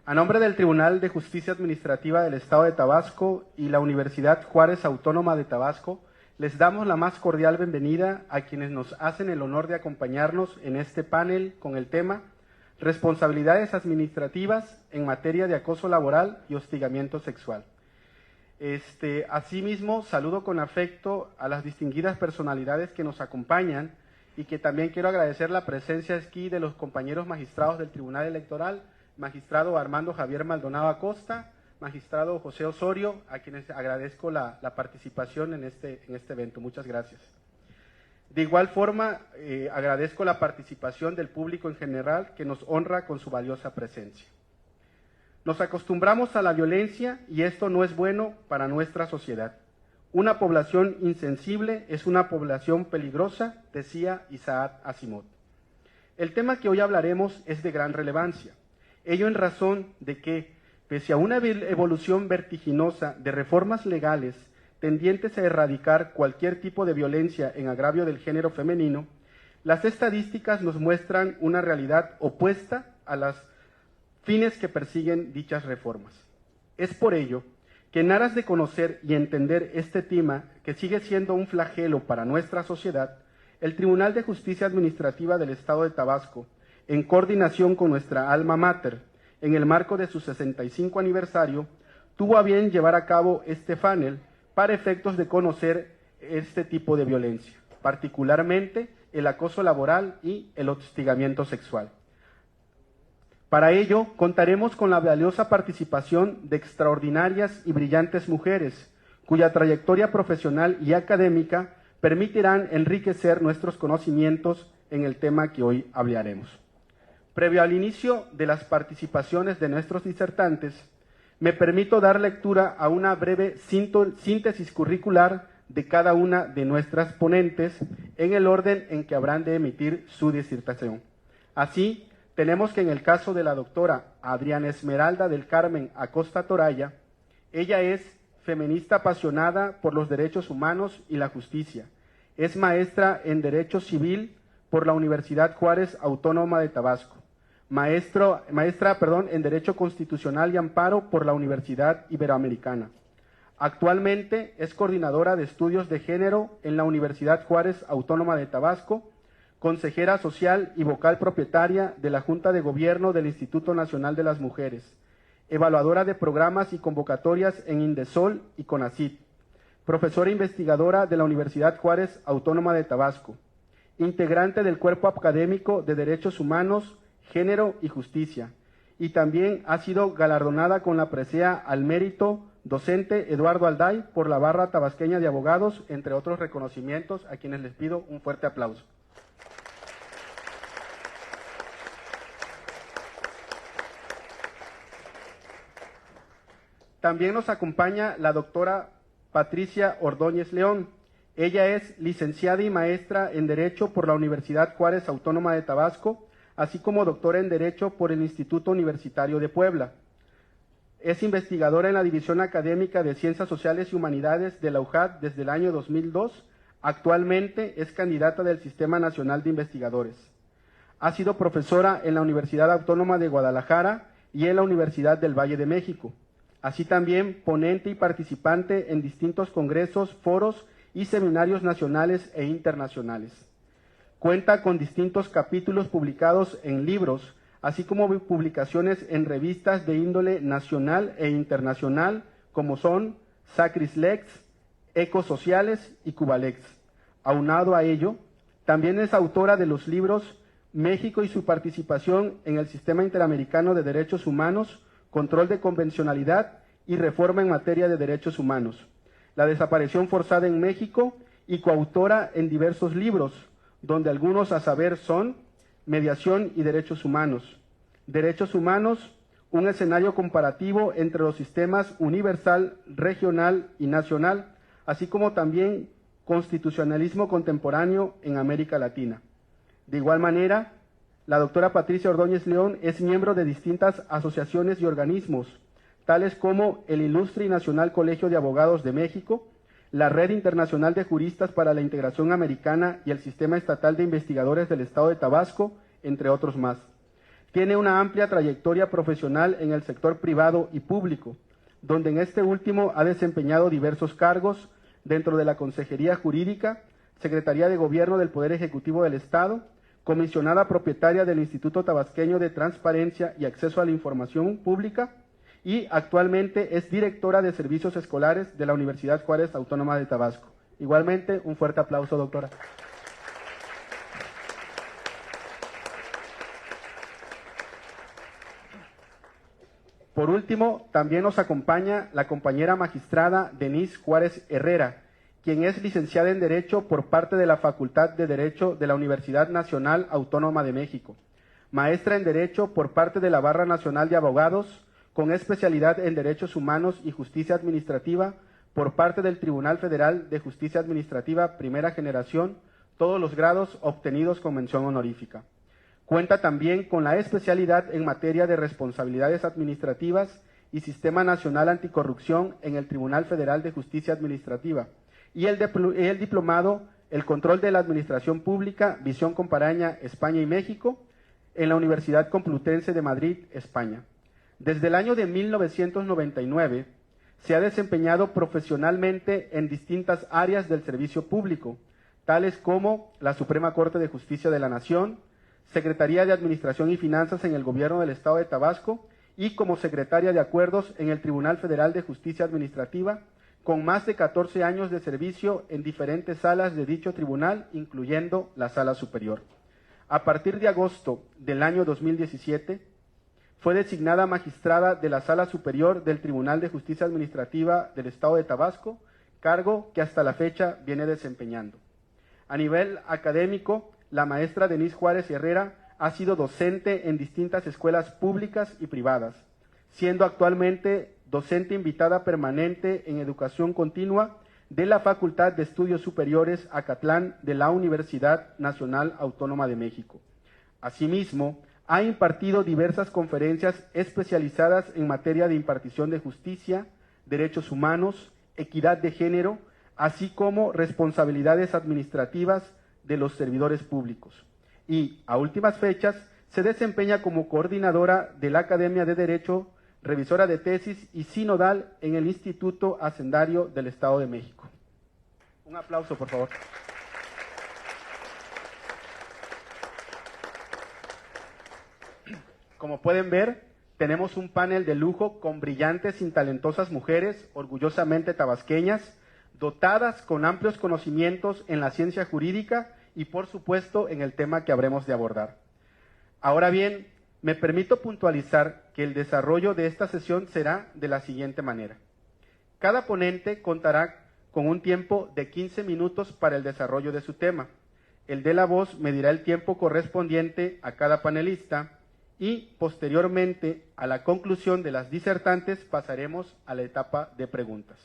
A nombre del Tribunal de Justicia Administrativa del Estado de Tabasco y la Universidad Juárez Autónoma de Tabasco, les damos la más cordial bienvenida a quienes nos hacen el honor de acompañarnos en este panel con el tema Responsabilidades administrativas en materia de acoso laboral y hostigamiento sexual. Asimismo, saludo con afecto a las distinguidas personalidades que nos acompañan y que también quiero agradecer la presencia aquí de los compañeros magistrados del Tribunal Electoral, magistrado Armando Javier Maldonado Acosta, magistrado José Osorio, a quienes agradezco la participación en este evento. Muchas gracias. De igual forma, agradezco la participación del público en general que nos honra con su valiosa presencia. Nos acostumbramos a la violencia y esto no es bueno para nuestra sociedad. Una población insensible es una población peligrosa, decía Isaac Asimov. El tema que hoy hablaremos es de gran relevancia, ello en razón de que, pese a una evolución vertiginosa de reformas legales tendientes a erradicar cualquier tipo de violencia en agravio del género femenino, las estadísticas nos muestran una realidad opuesta a los fines que persiguen dichas reformas. Es por ello que en aras de conocer y entender este tema, que sigue siendo un flagelo para nuestra sociedad, el Tribunal de Justicia Administrativa del Estado de Tabasco, en coordinación con nuestra alma mater, en el marco de su 65 aniversario, tuvo a bien llevar a cabo este panel para efectos de conocer este tipo de violencia, particularmente el acoso laboral y el hostigamiento sexual. Para ello, contaremos con la valiosa participación de extraordinarias y brillantes mujeres, cuya trayectoria profesional y académica permitirán enriquecer nuestros conocimientos en el tema que hoy hablaremos. Previo al inicio de las participaciones de nuestros disertantes, me permito dar lectura a una breve síntesis curricular de cada una de nuestras ponentes en el orden en que habrán de emitir su disertación. Así, tenemos que en el caso de la doctora Adriana Esmeralda del Carmen Acosta Toraya, ella es feminista apasionada por los derechos humanos y la justicia. Es maestra en Derecho Civil por la Universidad Juárez Autónoma de Tabasco. Maestra en Derecho Constitucional y Amparo por la Universidad Iberoamericana. Actualmente es coordinadora de estudios de género en la Universidad Juárez Autónoma de Tabasco, consejera social y vocal propietaria de la Junta de Gobierno del Instituto Nacional de las Mujeres, evaluadora de programas y convocatorias en Indesol y CONACYT, profesora investigadora de la Universidad Juárez Autónoma de Tabasco, integrante del Cuerpo Académico de Derechos Humanos, Género y Justicia, y también ha sido galardonada con la presea al mérito docente Eduardo Alday por la Barra Tabasqueña de Abogados, entre otros reconocimientos, a quienes les pido un fuerte aplauso. También nos acompaña la doctora Patricia Ordóñez León. Ella es licenciada y maestra en Derecho por la Universidad Juárez Autónoma de Tabasco, así como doctora en Derecho por el Instituto Universitario de Puebla. Es investigadora en la División Académica de Ciencias Sociales y Humanidades de la UJAT desde el año 2002. Actualmente es candidata del Sistema Nacional de Investigadores. Ha sido profesora en la Universidad Autónoma de Guadalajara y en la Universidad del Valle de México. Así también ponente y participante en distintos congresos, foros y seminarios nacionales e internacionales. Cuenta con distintos capítulos publicados en libros, así como publicaciones en revistas de índole nacional e internacional, como son Sacris Lex, Ecos Sociales y Cubalex. Aunado a ello, también es autora de los libros México y su participación en el Sistema Interamericano de Derechos Humanos, Control de Convencionalidad y Reforma en Materia de Derechos Humanos, La Desaparición Forzada en México, y coautora en diversos libros, donde algunos a saber son Mediación y Derechos Humanos, Derechos Humanos, un escenario comparativo entre los sistemas universal, regional y nacional, así como también Constitucionalismo contemporáneo en América Latina. De igual manera, la doctora Patricia Ordóñez León es miembro de distintas asociaciones y organismos, tales como el Ilustre y Nacional Colegio de Abogados de México, la Red Internacional de Juristas para la Integración Americana y el Sistema Estatal de Investigadores del Estado de Tabasco, entre otros más. Tiene una amplia trayectoria profesional en el sector privado y público, donde en este último ha desempeñado diversos cargos dentro de la Consejería Jurídica, Secretaría de Gobierno del Poder Ejecutivo del Estado, comisionada propietaria del Instituto Tabasqueño de Transparencia y Acceso a la Información Pública y actualmente es directora de Servicios Escolares de la Universidad Juárez Autónoma de Tabasco. Igualmente, un fuerte aplauso, doctora. Por último, también nos acompaña la compañera magistrada Denise Juárez Herrera, quien es licenciada en Derecho por parte de la Facultad de Derecho de la Universidad Nacional Autónoma de México, maestra en Derecho por parte de la Barra Nacional de Abogados, con especialidad en Derechos Humanos y Justicia Administrativa por parte del Tribunal Federal de Justicia Administrativa Primera Generación, todos los grados obtenidos con mención honorífica. Cuenta también con la especialidad en materia de responsabilidades administrativas y Sistema Nacional Anticorrupción en el Tribunal Federal de Justicia Administrativa y el diplomado El Control de la Administración Pública, Visión Comparaña, España y México, en la Universidad Complutense de Madrid, España. Desde el año de 1999 se ha desempeñado profesionalmente en distintas áreas del servicio público, tales como la Suprema Corte de Justicia de la Nación, Secretaría de Administración y Finanzas en el Gobierno del Estado de Tabasco y como secretaria de Acuerdos en el Tribunal Federal de Justicia Administrativa, con más de 14 años de servicio en diferentes salas de dicho tribunal, incluyendo la Sala Superior. A partir de agosto del año 2017, fue designada magistrada de la Sala Superior del Tribunal de Justicia Administrativa del Estado de Tabasco, cargo que hasta la fecha viene desempeñando. A nivel académico, la maestra Denise Juárez Herrera ha sido docente en distintas escuelas públicas y privadas, siendo actualmente docente invitada permanente en educación continua de la Facultad de Estudios Superiores Acatlán de la Universidad Nacional Autónoma de México. Asimismo, ha impartido diversas conferencias especializadas en materia de impartición de justicia, derechos humanos, equidad de género, así como responsabilidades administrativas de los servidores públicos. Y, a últimas fechas, se desempeña como coordinadora de la Academia de Derecho, revisora de tesis y sinodal en el Instituto Hacendario del Estado de México. Un aplauso, por favor. Como pueden ver, tenemos un panel de lujo con brillantes y talentosas mujeres, orgullosamente tabasqueñas, dotadas con amplios conocimientos en la ciencia jurídica y, por supuesto, en el tema que habremos de abordar. Ahora bien, me permito puntualizar que el desarrollo de esta sesión será de la siguiente manera. Cada ponente contará con un tiempo de 15 minutos para el desarrollo de su tema. El de la voz medirá el tiempo correspondiente a cada panelista y, posteriormente, a la conclusión de las disertantes, pasaremos a la etapa de preguntas.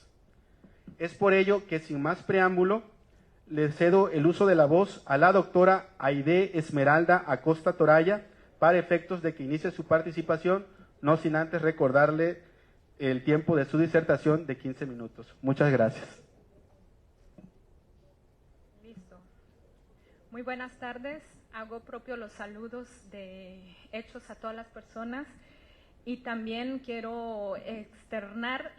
Es por ello que, sin más preámbulo, le cedo el uso de la voz a la doctora Aide Esmeralda Acosta Toraya para efectos de que inicie su participación, no sin antes recordarle el tiempo de su disertación de 15 minutos. Muchas gracias. Listo. Muy buenas tardes. Hago propio los saludos hechos a todas las personas y también quiero externar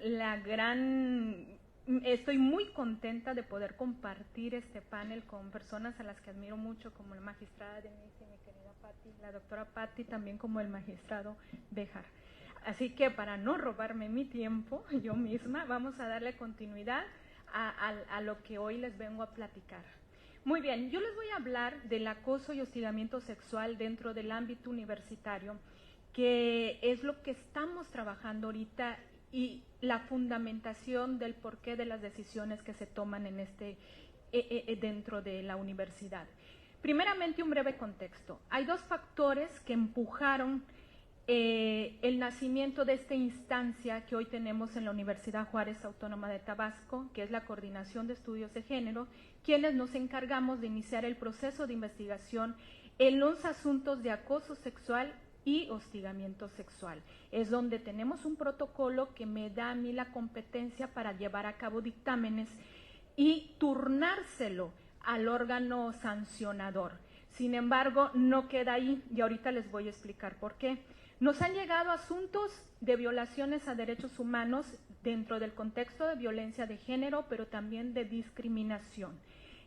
estoy muy contenta de poder compartir este panel con personas a las que admiro mucho, como la magistrada Denise, mi querida Patti, la doctora Patti, también como el magistrado Béjar. Así que para no robarme mi tiempo, yo misma, vamos a darle continuidad a lo que hoy les vengo a platicar. Muy bien, yo les voy a hablar del acoso y hostigamiento sexual dentro del ámbito universitario, que es lo que estamos trabajando ahorita y la fundamentación del porqué de las decisiones que se toman en dentro de la universidad. Primeramente, un breve contexto. Hay dos factores que empujaron el nacimiento de esta instancia que hoy tenemos en la Universidad Juárez Autónoma de Tabasco, que es la Coordinación de Estudios de Género, quienes nos encargamos de iniciar el proceso de investigación en los asuntos de acoso sexual y hostigamiento sexual. Es donde tenemos un protocolo que me da a mí la competencia para llevar a cabo dictámenes y turnárselo al órgano sancionador. Sin embargo, no queda ahí y ahorita les voy a explicar por qué. Nos han llegado asuntos de violaciones a derechos humanos dentro del contexto de violencia de género, pero también de discriminación.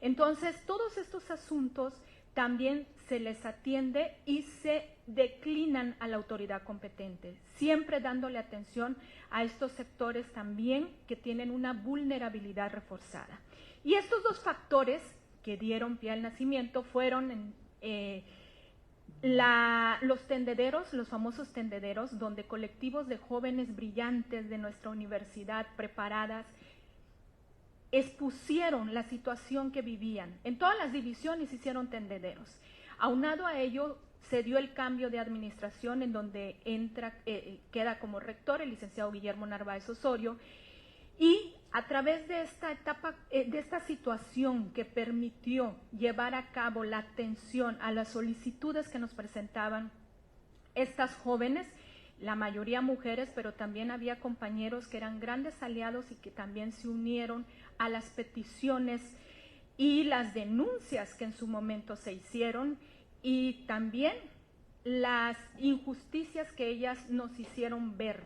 Entonces, todos estos asuntos también se les atiende y se declinan a la autoridad competente, siempre dándole atención a estos sectores también que tienen una vulnerabilidad reforzada. Y estos dos factores que dieron pie al nacimiento fueron los tendederos, los famosos tendederos, donde colectivos de jóvenes brillantes de nuestra universidad, preparadas, expusieron la situación que vivían. En todas las divisiones hicieron tendederos. Aunado a ello, se dio el cambio de administración en donde queda como rector el licenciado Guillermo Narváez Osorio, y a través de esta etapa, de esta situación que permitió llevar a cabo la atención a las solicitudes que nos presentaban estas jóvenes, la mayoría mujeres, pero también había compañeros que eran grandes aliados y que también se unieron a las peticiones y las denuncias que en su momento se hicieron, y también las injusticias que ellas nos hicieron ver.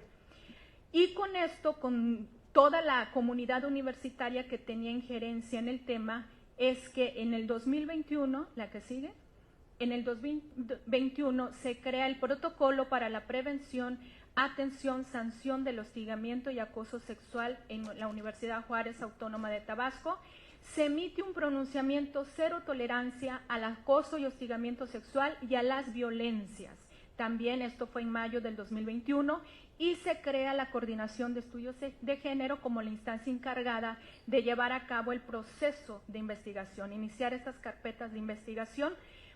Y con esto, con toda la comunidad universitaria que tenía injerencia en el tema, es que en el 2021, la que sigue, en el 2021 se crea el protocolo para la prevención, atención, sanción del hostigamiento y acoso sexual en la Universidad Juárez Autónoma de Tabasco. Se emite un pronunciamiento cero tolerancia al acoso y hostigamiento sexual y a las violencias. También esto fue en mayo del 2021 y se crea la Coordinación de Estudios de Género como la instancia encargada de llevar a cabo el proceso de investigación, iniciar estas carpetas de investigación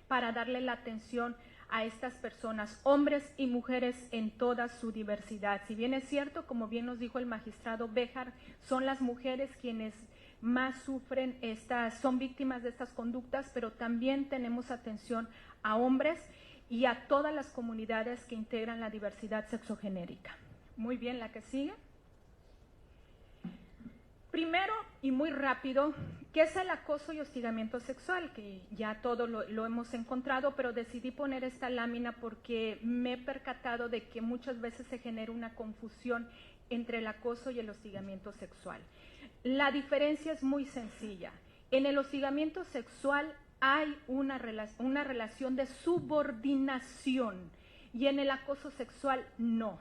para darle la atención a estas personas, hombres y mujeres en toda su diversidad. Si bien es cierto, como bien nos dijo el magistrado Béjar, son las mujeres quienes más sufren son víctimas de estas conductas, pero también tenemos atención a hombres y a todas las comunidades que integran la diversidad sexogenérica. Muy bien, la que sigue. Primero y muy rápido, ¿qué es el acoso y hostigamiento sexual? Que ya todo lo hemos encontrado, pero decidí poner esta lámina porque me he percatado de que muchas veces se genera una confusión entre el acoso y el hostigamiento sexual. La diferencia es muy sencilla. En el hostigamiento sexual hay una relación de subordinación y en el acoso sexual no.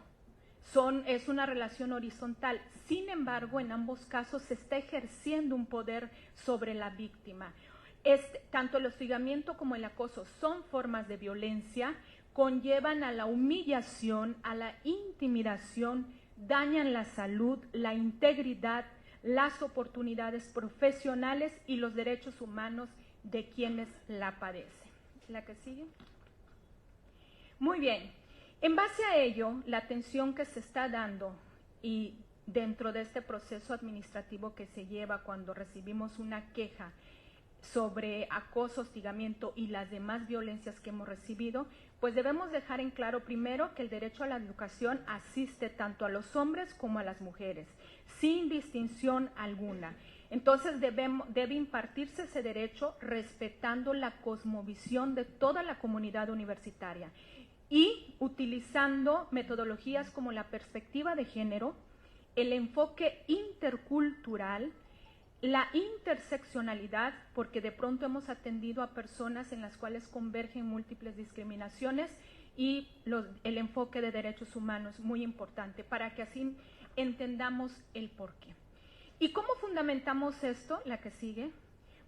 Es una relación horizontal. Sin embargo, en ambos casos se está ejerciendo un poder sobre la víctima. Tanto el hostigamiento como el acoso son formas de violencia, conllevan a la humillación, a la intimidación, dañan la salud, la integridad, las oportunidades profesionales y los derechos humanos de quienes la padecen. ¿La que sigue? Muy bien. En base a ello, la atención que se está dando y dentro de este proceso administrativo que se lleva cuando recibimos una queja sobre acoso, hostigamiento y las demás violencias que hemos recibido, pues debemos dejar en claro primero que el derecho a la educación asiste tanto a los hombres como a las mujeres, sin distinción alguna. Entonces debe impartirse ese derecho respetando la cosmovisión de toda la comunidad universitaria y utilizando metodologías como la perspectiva de género, el enfoque intercultural, la interseccionalidad, porque de pronto hemos atendido a personas en las cuales convergen múltiples discriminaciones, y el enfoque de derechos humanos, muy importante, para que así entendamos el porqué. ¿Y cómo fundamentamos esto? La que sigue.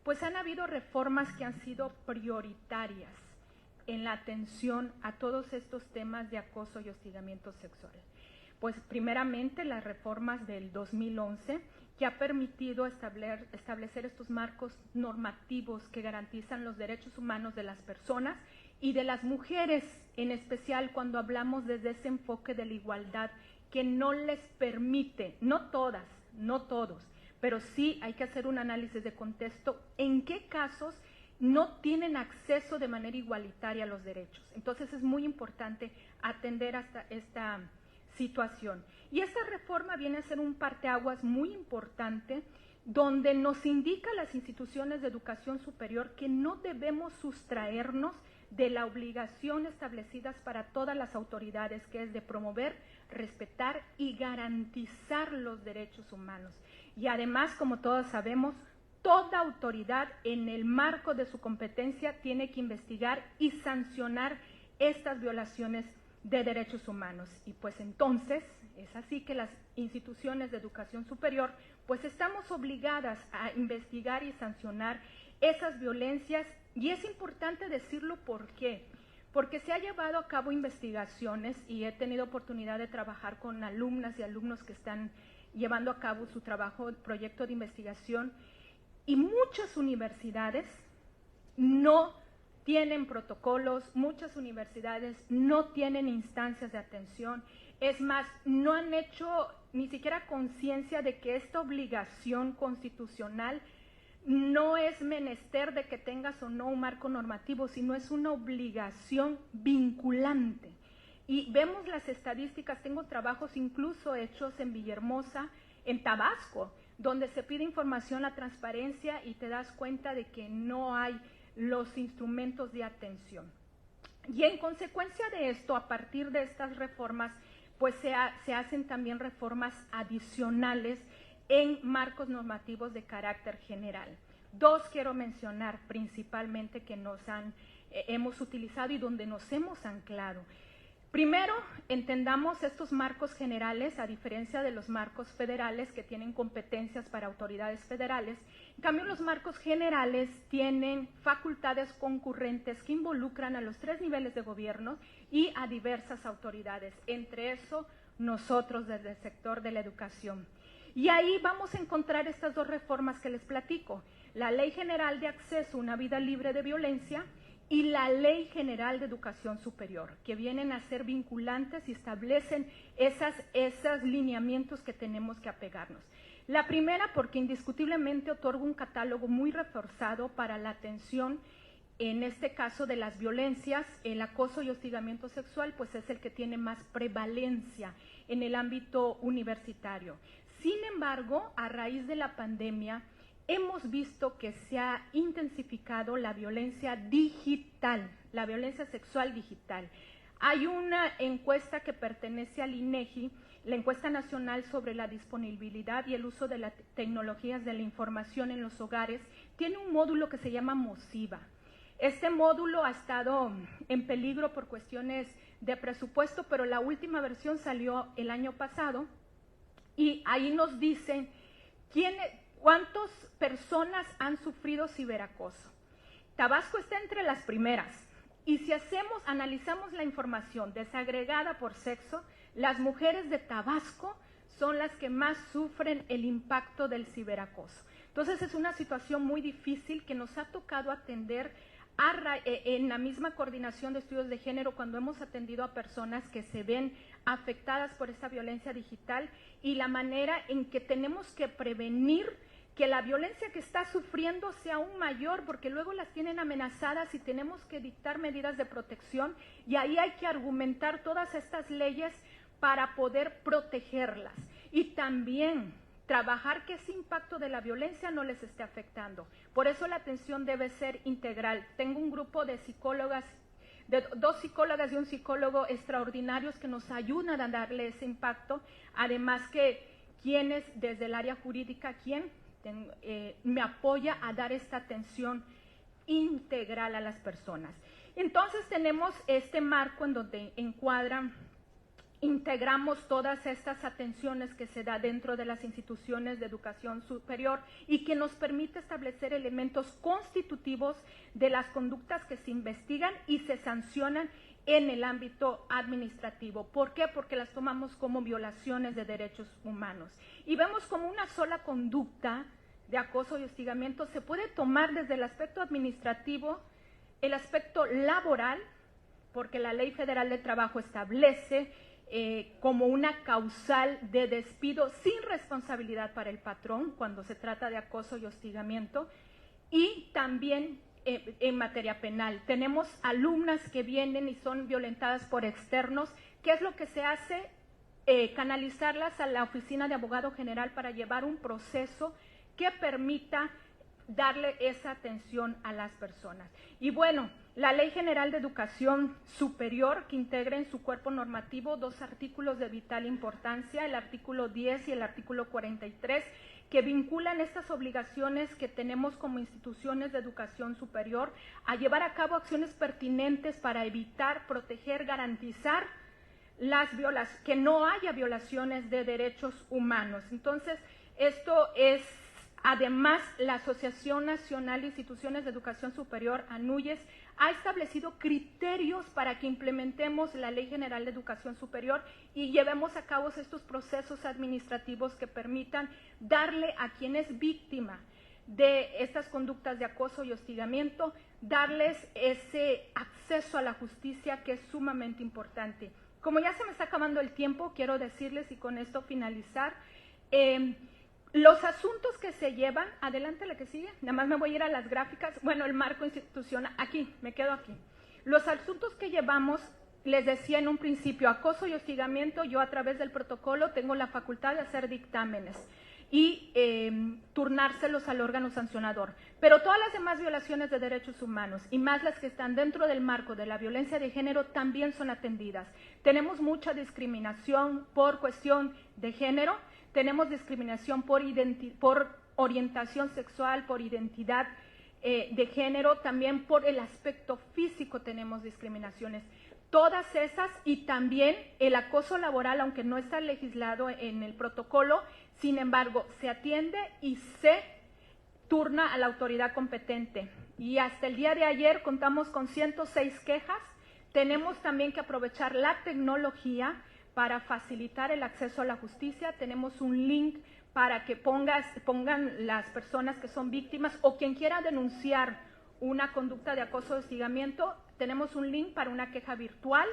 Pues han habido reformas que han sido prioritarias en la atención a todos estos temas de acoso y hostigamiento sexual. Pues primeramente las reformas del 2011, que ha permitido establecer estos marcos normativos que garantizan los derechos humanos de las personas y de las mujeres, en especial cuando hablamos desde ese enfoque de la igualdad que no les permite, no todas, no todos, pero sí hay que hacer un análisis de contexto en qué casos no tienen acceso de manera igualitaria a los derechos. Entonces es muy importante atender hasta esta situación. Y esta reforma viene a ser un parteaguas muy importante donde nos indica a las instituciones de educación superior que no debemos sustraernos de la obligación establecidas para todas las autoridades, que es de promover, respetar y garantizar los derechos humanos. Y además, como todos sabemos, toda autoridad en el marco de su competencia tiene que investigar y sancionar estas violaciones de derechos humanos. Y pues entonces es así que las instituciones de educación superior pues estamos obligadas a investigar y sancionar esas violencias, y es importante decirlo. ¿Por qué? Porque se ha llevado a cabo investigaciones y he tenido oportunidad de trabajar con alumnas y alumnos que están llevando a cabo su trabajo, proyecto de investigación, y muchas universidades no tienen protocolos, muchas universidades no tienen instancias de atención. Es más, no han hecho ni siquiera conciencia de que esta obligación constitucional no es menester de que tengas o no un marco normativo, sino es una obligación vinculante. Y vemos las estadísticas, tengo trabajos incluso hechos en Villahermosa, en Tabasco, donde se pide información a transparencia y te das cuenta de que no hay los instrumentos de atención. Y en consecuencia de esto, a partir de estas reformas, pues se hacen también reformas adicionales en marcos normativos de carácter general. Dos quiero mencionar principalmente que hemos utilizado y donde nos hemos anclado. Primero, entendamos estos marcos generales, a diferencia de los marcos federales que tienen competencias para autoridades federales. En cambio, los marcos generales tienen facultades concurrentes que involucran a los 3 niveles de gobierno y a diversas autoridades, entre eso nosotros desde el sector de la educación. Y ahí vamos a encontrar estas dos reformas que les platico: la Ley General de Acceso a una Vida Libre de Violencia y la Ley General de Educación Superior, que vienen a ser vinculantes y establecen esos lineamientos que tenemos que apegarnos. La primera, porque indiscutiblemente otorga un catálogo muy reforzado para la atención, en este caso de las violencias. El acoso y hostigamiento sexual pues es el que tiene más prevalencia en el ámbito universitario. Sin embargo, a raíz de la pandemia, hemos visto que se ha intensificado la violencia digital, la violencia sexual digital. Hay una encuesta que pertenece al INEGI, la encuesta nacional sobre la disponibilidad y el uso de las tecnologías de la información en los hogares, tiene un módulo que se llama MOSIVA. Este módulo ha estado en peligro por cuestiones de presupuesto, pero la última versión salió el año pasado y ahí nos dicen ¿cuántas personas han sufrido ciberacoso? Tabasco está entre las primeras. Y si analizamos la información desagregada por sexo, las mujeres de Tabasco son las que más sufren el impacto del ciberacoso. Entonces es una situación muy difícil que nos ha tocado atender en la misma coordinación de estudios de género, cuando hemos atendido a personas que se ven afectadas por esta violencia digital, y la manera en que tenemos que prevenir que la violencia que está sufriendo sea aún mayor, porque luego las tienen amenazadas y tenemos que dictar medidas de protección, y ahí hay que argumentar todas estas leyes para poder protegerlas. Y también trabajar que ese impacto de la violencia no les esté afectando. Por eso la atención debe ser integral. Tengo un grupo de psicólogas, de 2 psicólogas y un psicólogo extraordinarios que nos ayudan a darle ese impacto, además que quienes desde el área jurídica, me apoya a dar esta atención integral a las personas. Entonces tenemos este marco en donde integramos todas estas atenciones que se da dentro de las instituciones de educación superior y que nos permite establecer elementos constitutivos de las conductas que se investigan y se sancionan en el ámbito administrativo. ¿Por qué? Porque las tomamos como violaciones de derechos humanos. Y vemos como una sola conducta de acoso y hostigamiento se puede tomar desde el aspecto administrativo, el aspecto laboral, porque la Ley Federal de Trabajo establece como una causal de despido sin responsabilidad para el patrón cuando se trata de acoso y hostigamiento, y también en materia penal. Tenemos alumnas que vienen y son violentadas por externos. ¿Qué es lo que se hace? Canalizarlas a la oficina de abogado general para llevar un proceso que permita darle esa atención a las personas. Y bueno, la Ley General de Educación Superior, que integra en su cuerpo normativo 2 artículos de vital importancia, el artículo 10 y el artículo 43, que vinculan estas obligaciones que tenemos como instituciones de educación superior a llevar a cabo acciones pertinentes para evitar, proteger, garantizar que no haya violaciones de derechos humanos. Entonces, esto es, además, la Asociación Nacional de Instituciones de Educación Superior, ANUYES, ha establecido criterios para que implementemos la Ley General de Educación Superior y llevemos a cabo estos procesos administrativos que permitan darle a quien es víctima de estas conductas de acoso y hostigamiento, darles ese acceso a la justicia que es sumamente importante. Como ya se me está acabando el tiempo, quiero decirles, y con esto finalizar, los asuntos que se llevan, adelante la que sigue, nada más me voy a ir a las gráficas, bueno, el marco institucional, aquí, me quedo aquí. Los asuntos que llevamos, les decía en un principio, acoso y hostigamiento, yo a través del protocolo tengo la facultad de hacer dictámenes y turnárselos al órgano sancionador. Pero todas las demás violaciones de derechos humanos, y más las que están dentro del marco de la violencia de género, también son atendidas. Tenemos mucha discriminación por cuestión de género, tenemos discriminación por orientación sexual, por identidad de género, también por el aspecto físico tenemos discriminaciones. Todas esas, y también el acoso laboral, aunque no está legislado en el protocolo, sin embargo, se atiende y se turna a la autoridad competente. Y hasta el día de ayer contamos con 106 quejas. Tenemos también que aprovechar la tecnología para facilitar el acceso a la justicia. Tenemos un link para que pongan las personas que son víctimas o quien quiera denunciar una conducta de acoso o hostigamiento. Tenemos un link para una queja virtual,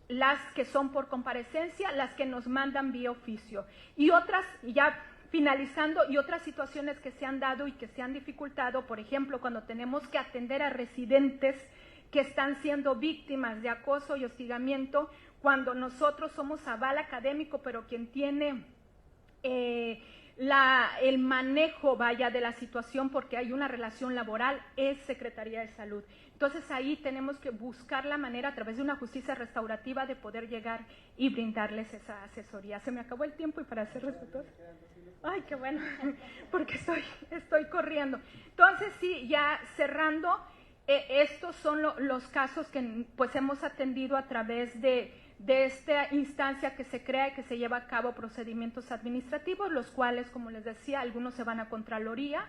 las que son por comparecencia, las que nos mandan vía oficio. Y otras, ya finalizando, y otras situaciones que se han dado y que se han dificultado, por ejemplo, cuando tenemos que atender a residentes que están siendo víctimas de acoso y hostigamiento, cuando nosotros somos aval académico, pero quien tiene el manejo, de la situación, porque hay una relación laboral, es Secretaría de Salud. Entonces ahí tenemos que buscar la manera, a través de una justicia restaurativa, de poder llegar y brindarles esa asesoría. Se me acabó el tiempo y para ser respetuosa. Ay, qué bueno, porque estoy corriendo. Entonces sí, ya cerrando, estos son los casos que pues hemos atendido a través de esta instancia que se crea y que se lleva a cabo procedimientos administrativos, los cuales, como les decía, algunos se van a Contraloría,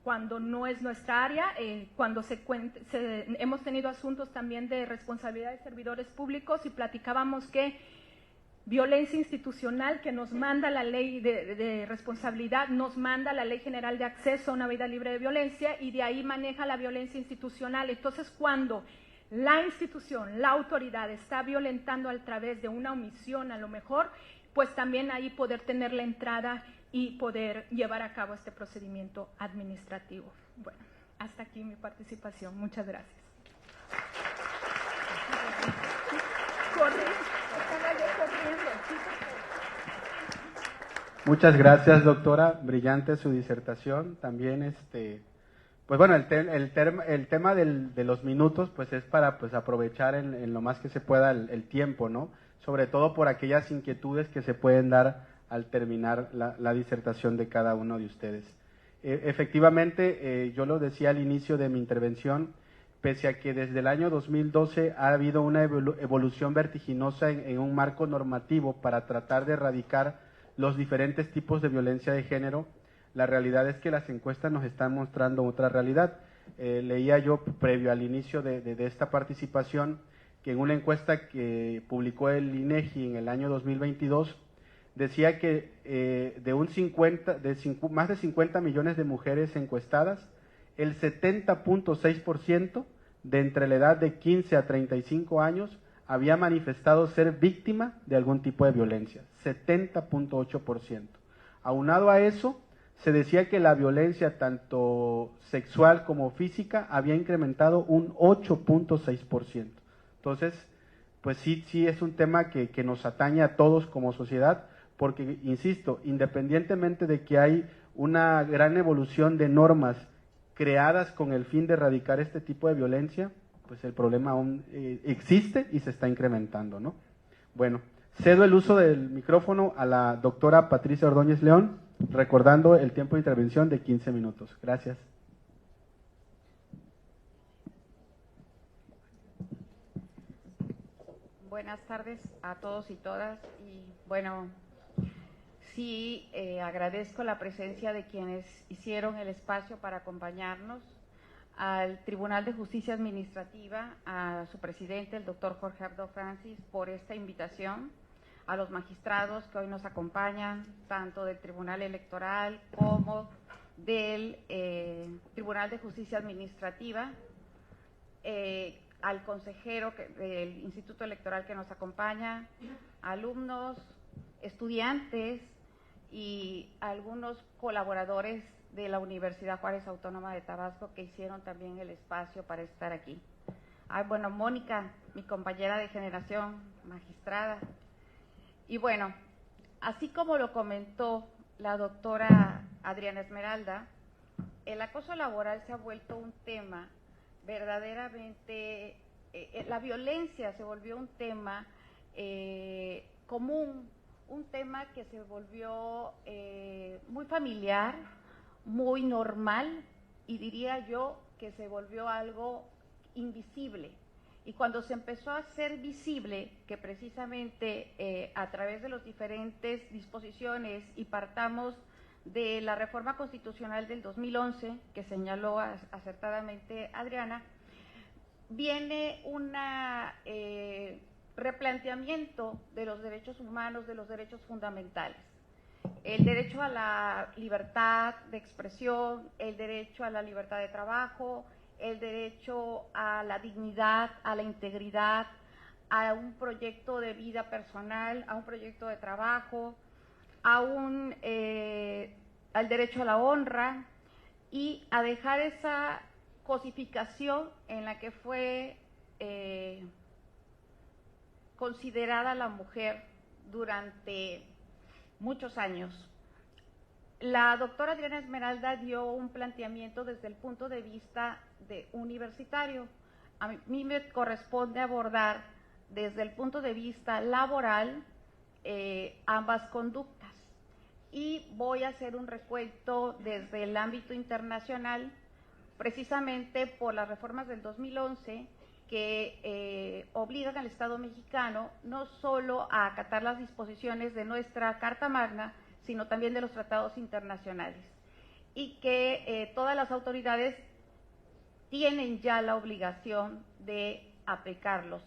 cuando no es nuestra área, cuando hemos tenido asuntos también de responsabilidad de servidores públicos y platicábamos que violencia institucional, que nos manda la ley de responsabilidad, nos manda la Ley General de Acceso a una Vida Libre de Violencia, y de ahí maneja la violencia institucional. Entonces, cuando la institución, la autoridad está violentando a través de una omisión, a lo mejor, pues también ahí poder tener la entrada y poder llevar a cabo este procedimiento administrativo. Bueno, hasta aquí mi participación. Muchas gracias. Muchas gracias, doctora. Brillante su disertación. También, pues bueno, el tema de los minutos, pues es para pues aprovechar en lo más que se pueda el tiempo, ¿no? Sobre todo por aquellas inquietudes que se pueden dar al terminar la disertación de cada uno de ustedes. Efectivamente, yo lo decía al inicio de mi intervención, pese a que desde el año 2012 ha habido una evolución vertiginosa en un marco normativo para tratar de erradicar los diferentes tipos de violencia de género, la realidad es que las encuestas nos están mostrando otra realidad. Leía yo, previo al inicio de esta participación, que en una encuesta que publicó el INEGI en el año 2022, decía que más de 50 millones de mujeres encuestadas, el 70.6% de entre la edad de 15 a 35 años había manifestado ser víctima de algún tipo de violencia, 70.8%. Aunado a eso, se decía que la violencia tanto sexual como física había incrementado un 8.6%. Entonces, pues sí es un tema que nos atañe a todos como sociedad, porque, insisto, independientemente de que hay una gran evolución de normas creadas con el fin de erradicar este tipo de violencia, pues el problema aún existe y se está incrementando, ¿no? Bueno, cedo el uso del micrófono a la doctora Patricia Ordóñez León, recordando el tiempo de intervención de 15 minutos. Gracias. Buenas tardes a todos y todas. Y bueno, sí, agradezco la presencia de quienes hicieron el espacio para acompañarnos, al Tribunal de Justicia Administrativa, a su presidente, el doctor Jorge Abdo Francis, por esta invitación, a los magistrados que hoy nos acompañan, tanto del Tribunal Electoral como del Tribunal de Justicia Administrativa, al consejero del Instituto Electoral que nos acompaña, alumnos, estudiantes y algunos colaboradores de la Universidad Juárez Autónoma de Tabasco que hicieron también el espacio para estar aquí. Bueno, Mónica, mi compañera de generación, magistrada. Y bueno, así como lo comentó la doctora Adriana Esmeralda, el acoso laboral se ha vuelto un tema verdaderamente, la violencia se volvió un tema común, un tema que se volvió muy familiar, muy normal, y diría yo que se volvió algo invisible. Y cuando se empezó a hacer visible, que precisamente a través de las diferentes disposiciones, y partamos de la reforma constitucional del 2011, que señaló acertadamente Adriana, viene un replanteamiento de los derechos humanos, de los derechos fundamentales. El derecho a la libertad de expresión, el derecho a la libertad de trabajo, el derecho a la dignidad, a la integridad, a un proyecto de vida personal, a un proyecto de trabajo, al derecho a la honra, y a dejar esa cosificación en la que fue considerada la mujer durante muchos años. La doctora Adriana Esmeralda dio un planteamiento desde el punto de vista universitario. A mí me corresponde abordar desde el punto de vista laboral ambas conductas, y voy a hacer un recuento desde el ámbito internacional, precisamente por las reformas del 2011 que obligan al Estado mexicano no solo a acatar las disposiciones de nuestra Carta Magna, sino también de los tratados internacionales, y que todas las autoridades tienen ya la obligación de aplicarlos.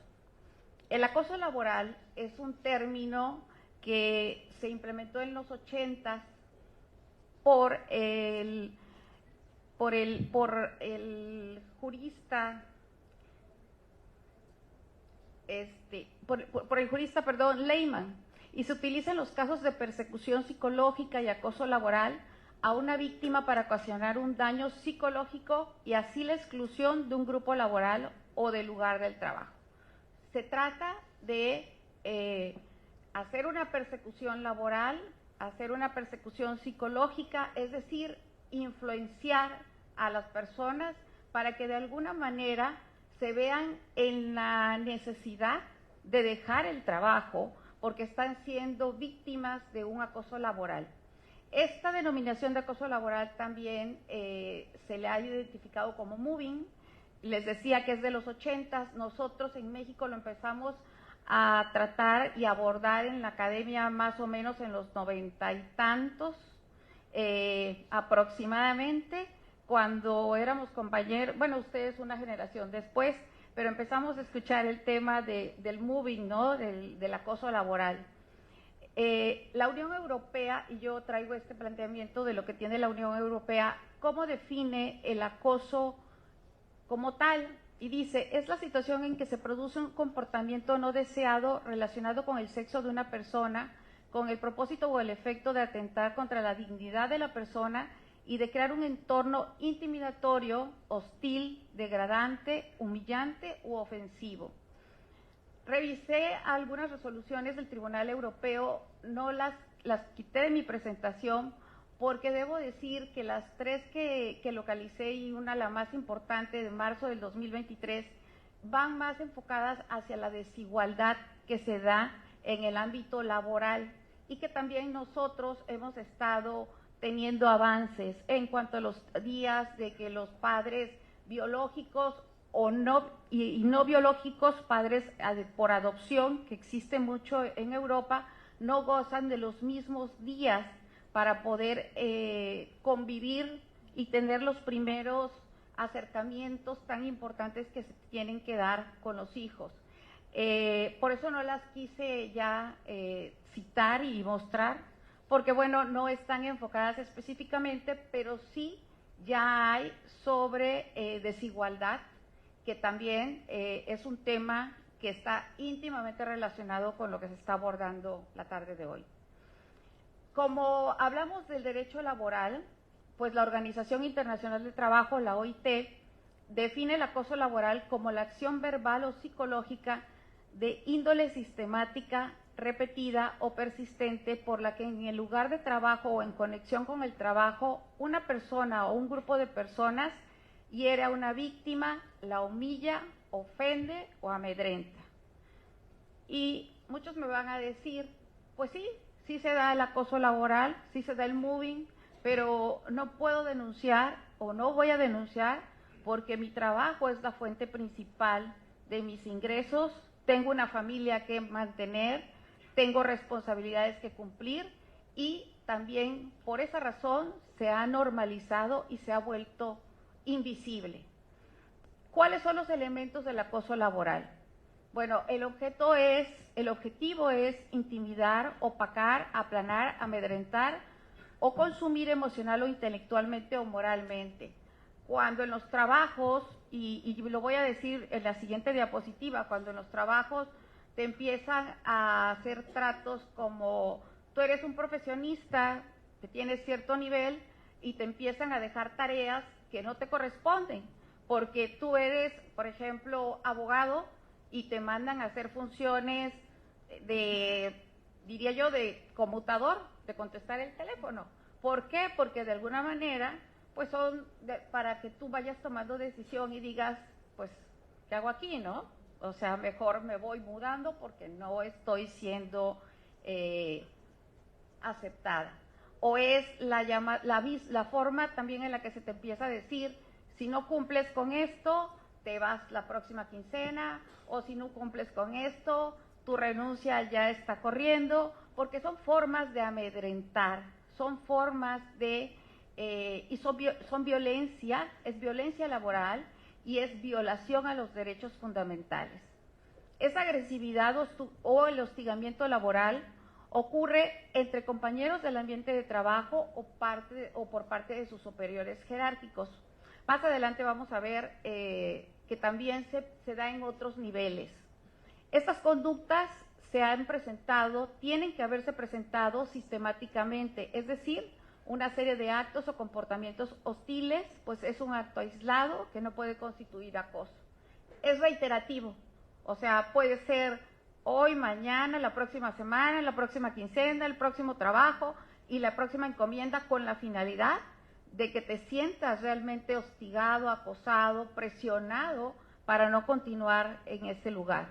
El acoso laboral es un término que se implementó en los 80 por el jurista Leyman, y se utiliza en los casos de persecución psicológica y acoso laboral a una víctima para ocasionar un daño psicológico y así la exclusión de un grupo laboral o del lugar del trabajo. Se trata de hacer una persecución laboral, hacer una persecución psicológica, es decir, influenciar a las personas para que de alguna manera se vean en la necesidad de dejar el trabajo porque están siendo víctimas de un acoso laboral. Esta denominación de acoso laboral también se le ha identificado como moving. Les decía que es de los 80, nosotros en México lo empezamos a tratar y abordar en la academia más o menos en los 90 y tantos aproximadamente, cuando éramos compañeros, bueno, ustedes una generación después, pero empezamos a escuchar el tema del moving, ¿no? Del acoso laboral. La Unión Europea, y yo traigo este planteamiento de lo que tiene la Unión Europea, ¿cómo define el acoso como tal? Y dice, es la situación en que se produce un comportamiento no deseado relacionado con el sexo de una persona, con el propósito o el efecto de atentar contra la dignidad de la persona y de crear un entorno intimidatorio, hostil, degradante, humillante u ofensivo. Revisé algunas resoluciones del Tribunal Europeo, no las quité de mi presentación porque debo decir que las 3 que localicé y una la más importante de marzo del 2023 van más enfocadas hacia la desigualdad que se da en el ámbito laboral y que también nosotros hemos estado teniendo avances en cuanto a los días de que los padres biológicos o no y no biológicos, padres por adopción, que existe mucho en Europa, no gozan de los mismos días para poder convivir y tener los primeros acercamientos tan importantes que se tienen que dar con los hijos. Por eso no las quise ya citar y mostrar, porque bueno, no están enfocadas específicamente, pero sí ya hay sobre desigualdad, que también es un tema que está íntimamente relacionado con lo que se está abordando la tarde de hoy. Como hablamos del derecho laboral, pues la Organización Internacional del Trabajo, la OIT, define el acoso laboral como la acción verbal o psicológica de índole sistemática, repetida o persistente por la que en el lugar de trabajo o en conexión con el trabajo, una persona o un grupo de personas hiere a una víctima, la humilla, ofende o amedrenta. Y muchos me van a decir, pues sí, sí se da el acoso laboral, sí se da el moving, pero no puedo denunciar o no voy a denunciar porque mi trabajo es la fuente principal de mis ingresos, tengo una familia que mantener, tengo responsabilidades que cumplir y también por esa razón se ha normalizado y se ha vuelto invisible. ¿Cuáles son los elementos del acoso laboral? Bueno, el objetivo es intimidar, opacar, aplanar, amedrentar o consumir emocional o intelectualmente o moralmente. Cuando en los trabajos, y lo voy a decir en la siguiente diapositiva, cuando en los trabajos te empiezan a hacer tratos como tú eres un profesionista, que tienes cierto nivel y te empiezan a dejar tareas que no te corresponden, porque tú eres, por ejemplo, abogado y te mandan a hacer funciones diría yo, de conmutador, de contestar el teléfono. ¿Por qué? Porque de alguna manera, pues son para que tú vayas tomando decisión y digas, pues, ¿qué hago aquí, no? O sea, mejor me voy mudando porque no estoy siendo aceptada. O es la forma también en la que se te empieza a decir, si no cumples con esto, te vas la próxima quincena, o si no cumples con esto, tu renuncia ya está corriendo, porque son formas de amedrentar, son formas de, y son violencia, es violencia laboral y es violación a los derechos fundamentales. Esa agresividad o el hostigamiento laboral ocurre entre compañeros del ambiente de trabajo o por parte de sus superiores jerárquicos. Más adelante vamos a ver que también se da en otros niveles. Estas conductas tienen que haberse presentado sistemáticamente, es decir, una serie de actos o comportamientos hostiles, pues es un acto aislado que no puede constituir acoso. Es reiterativo, o sea, puede ser hoy, mañana, la próxima semana, la próxima quincena, el próximo trabajo y la próxima encomienda con la finalidad de que te sientas realmente hostigado, acosado, presionado para no continuar en ese lugar.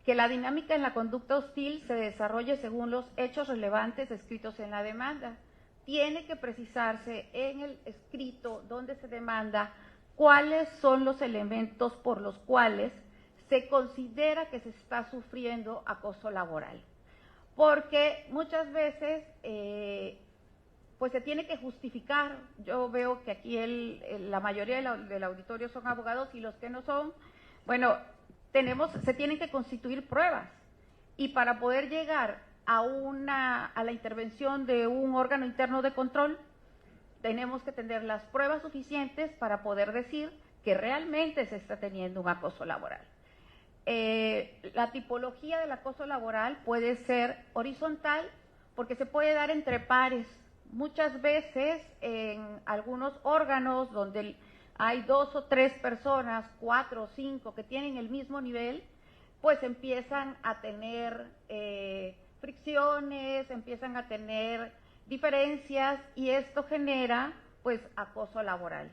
Que la dinámica en la conducta hostil se desarrolle según los hechos relevantes descritos en la demanda. Tiene que precisarse en el escrito donde se demanda cuáles son los elementos por los cuales se considera que se está sufriendo acoso laboral. Porque muchas veces pues se tiene que justificar. Yo veo que aquí la mayoría del auditorio son abogados y los que no son, bueno, se tienen que constituir pruebas. Y para poder llegar a la intervención de un órgano interno de control, tenemos que tener las pruebas suficientes para poder decir que realmente se está teniendo un acoso laboral. La tipología del acoso laboral puede ser horizontal porque se puede dar entre pares. Muchas veces en algunos órganos donde hay 2 o 3 personas, 4 o 5 que tienen el mismo nivel, pues empiezan a tener fricciones, empiezan a tener diferencias y esto genera pues acoso laboral.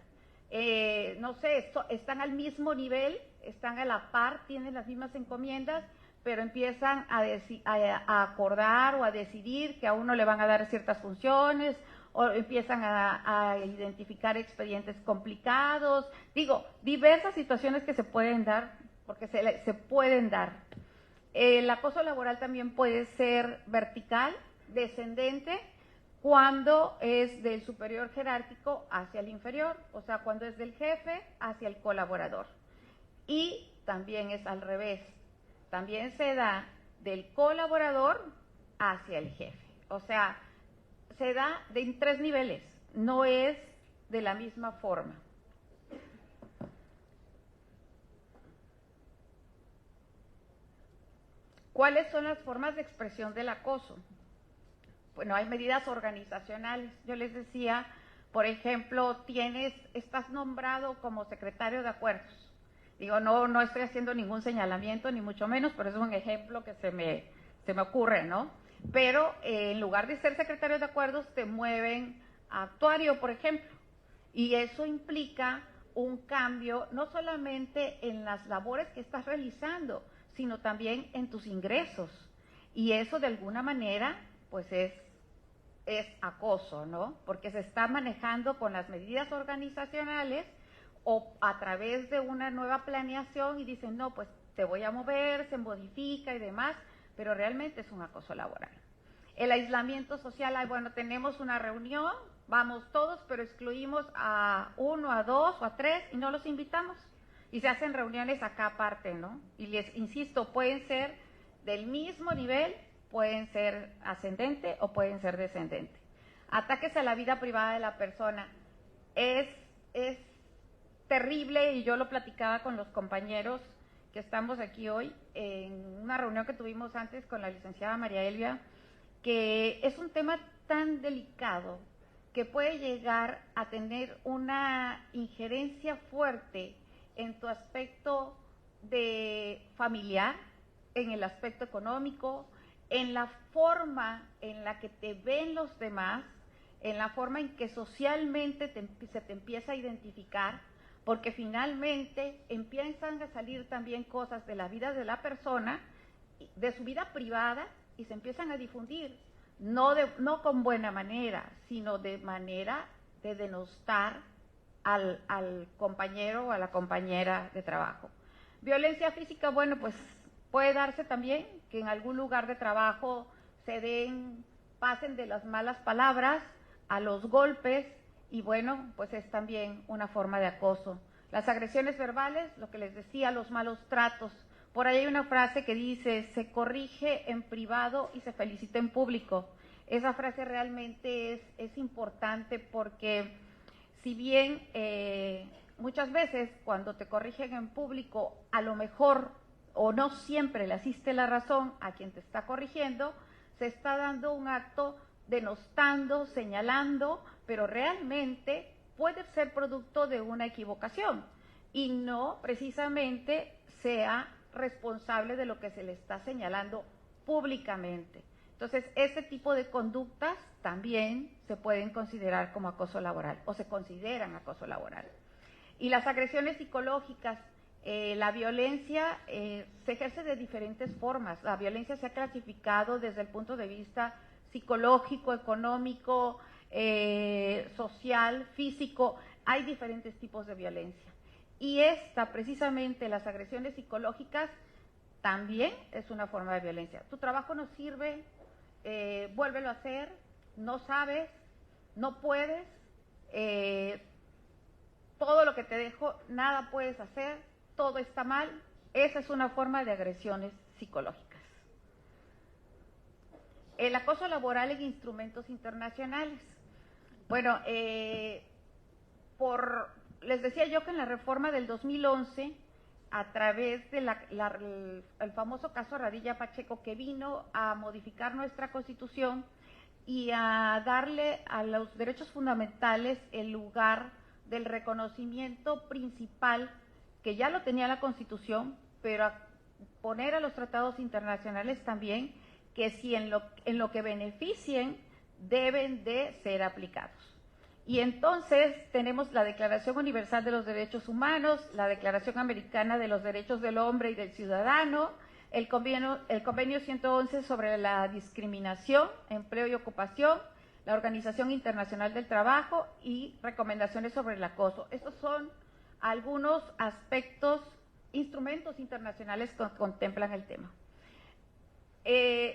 No sé, están al mismo nivel, están a la par, tienen las mismas encomiendas, pero empiezan a acordar o a decidir que a uno le van a dar ciertas funciones, o empiezan a identificar expedientes complicados, digo, diversas situaciones que se pueden dar, porque se pueden dar. El acoso laboral también puede ser vertical, descendente, cuando es del superior jerárquico hacia el inferior, o sea, cuando es del jefe hacia el colaborador. Y también es al revés, también se da del colaborador hacia el jefe, o sea, se da en 3 niveles, no es de la misma forma. ¿Cuáles son las formas de expresión del acoso? Bueno, hay medidas organizacionales. Yo les decía, por ejemplo, estás nombrado como secretario de acuerdos. Digo, no estoy haciendo ningún señalamiento, ni mucho menos, pero es un ejemplo que se me ocurre, ¿no? Pero en lugar de ser secretario de acuerdos, te mueven a actuario, por ejemplo. Y eso implica un cambio, no solamente en las labores que estás realizando, sino también en tus ingresos. Y eso de alguna manera, pues es acoso, ¿no? Porque se está manejando con las medidas organizacionales o a través de una nueva planeación y dicen, no, pues te voy a mover, se modifica y demás, pero realmente es un acoso laboral. El aislamiento social, bueno, tenemos una reunión, vamos todos, pero excluimos a 1, a 2 o a 3 y no los invitamos. Y se hacen reuniones acá aparte, ¿no? Y les insisto, pueden ser del mismo nivel, pueden ser ascendente o pueden ser descendente. Ataques a la vida privada de la persona. Es terrible, y yo lo platicaba con los compañeros que estamos aquí hoy, en una reunión que tuvimos antes con la licenciada María Elvia, que es un tema tan delicado que puede llegar a tener una injerencia fuerte en tu aspecto de familiar, en el aspecto económico, en la forma en la que te ven los demás, en la forma en que socialmente se te empieza a identificar, porque finalmente empiezan a salir también cosas de la vida de la persona, de su vida privada, y se empiezan a difundir, no con buena manera, sino de manera de denostar al compañero o a la compañera de trabajo. Violencia física, bueno, pues puede darse también que en algún lugar de trabajo pasen de las malas palabras a los golpes, y bueno, pues es también una forma de acoso. Las agresiones verbales, lo que les decía, los malos tratos. Por ahí hay una frase que dice, se corrige en privado y se felicita en público. Esa frase realmente es importante porque si bien muchas veces cuando te corrigen en público, a lo mejor o no siempre le asiste la razón a quien te está corrigiendo, se está dando un acto denostando, señalando, pero realmente puede ser producto de una equivocación y no precisamente sea responsable de lo que se le está señalando públicamente. Entonces, ese tipo de conductas también se pueden considerar como acoso laboral o se consideran acoso laboral. Y las agresiones psicológicas, la violencia se ejerce de diferentes formas. La violencia se ha clasificado desde el punto de vista psicológico, económico, social, físico. Hay diferentes tipos de violencia. Y precisamente las agresiones psicológicas, también es una forma de violencia. Tu trabajo no sirve, vuélvelo a hacer, no sabes, no puedes, todo lo que te dejo, nada puedes hacer, todo está mal. Esa es una forma de agresiones psicológicas. El acoso laboral en instrumentos internacionales. Bueno, les decía yo que en la reforma del 2011, a través de el famoso caso Radilla Pacheco, que vino a modificar nuestra Constitución y a darle a los derechos fundamentales el lugar del reconocimiento principal, que ya lo tenía la Constitución, pero a poner a los tratados internacionales también, que si en lo que beneficien deben de ser aplicados. Y entonces tenemos la Declaración Universal de los Derechos Humanos, la Declaración Americana de los Derechos del Hombre y del Ciudadano, el convenio 111 sobre la discriminación, empleo y ocupación, la Organización Internacional del Trabajo y recomendaciones sobre el acoso. Estos son algunos aspectos, instrumentos internacionales que contemplan el tema.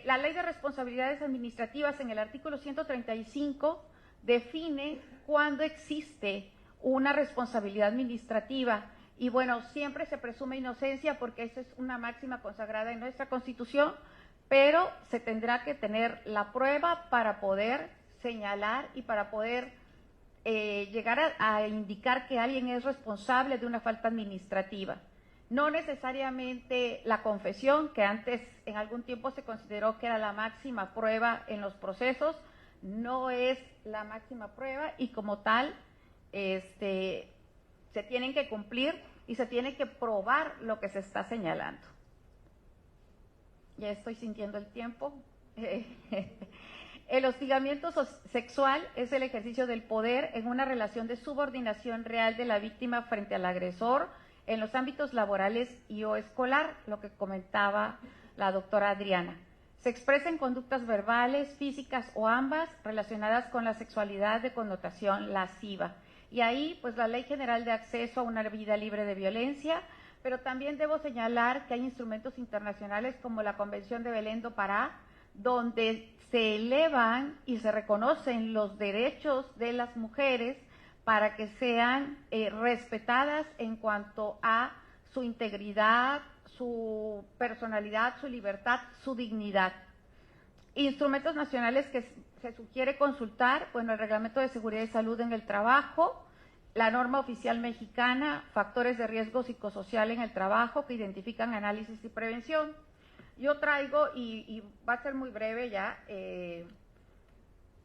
La Ley de Responsabilidades Administrativas en el artículo 135 define cuándo existe una responsabilidad administrativa y bueno, siempre se presume inocencia porque esa es una máxima consagrada en nuestra Constitución, pero se tendrá que tener la prueba para poder señalar y para poder llegar a indicar que alguien es responsable de una falta administrativa. No necesariamente la confesión, que antes en algún tiempo se consideró que era la máxima prueba en los procesos, no es la máxima prueba y como tal se tienen que cumplir y se tiene que probar lo que se está señalando. Ya estoy sintiendo el tiempo. El hostigamiento sexual es el ejercicio del poder en una relación de subordinación real de la víctima frente al agresor en los ámbitos laborales y o escolar, lo que comentaba la doctora Adriana. Se expresa en conductas verbales, físicas o ambas relacionadas con la sexualidad de connotación lasciva. Y ahí, pues la Ley General de Acceso a una Vida Libre de Violencia, pero también debo señalar que hay instrumentos internacionales como la Convención de Belém do Pará, donde se elevan y se reconocen los derechos de las mujeres para que sean respetadas en cuanto a su integridad, su personalidad, su libertad, su dignidad. Instrumentos nacionales que se sugiere consultar, bueno, el Reglamento de Seguridad y Salud en el Trabajo, la norma oficial mexicana, factores de riesgo psicosocial en el trabajo que identifican análisis y prevención. Yo traigo, y va a ser muy breve ya,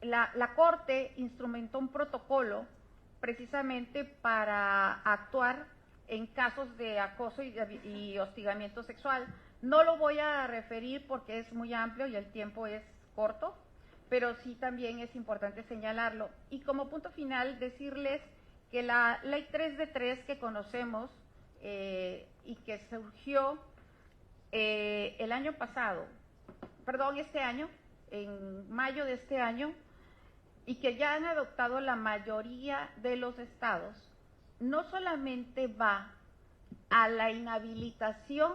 la Corte instrumentó un protocolo precisamente para actuar en casos de acoso y hostigamiento sexual. No lo voy a referir porque es muy amplio y el tiempo es corto, pero sí también es importante señalarlo. Y como punto final, decirles que la Ley 3 de 3 que conocemos y que surgió el año pasado, perdón, este año, en mayo de este año, y que ya han adoptado la mayoría de los estados, no solamente va a la inhabilitación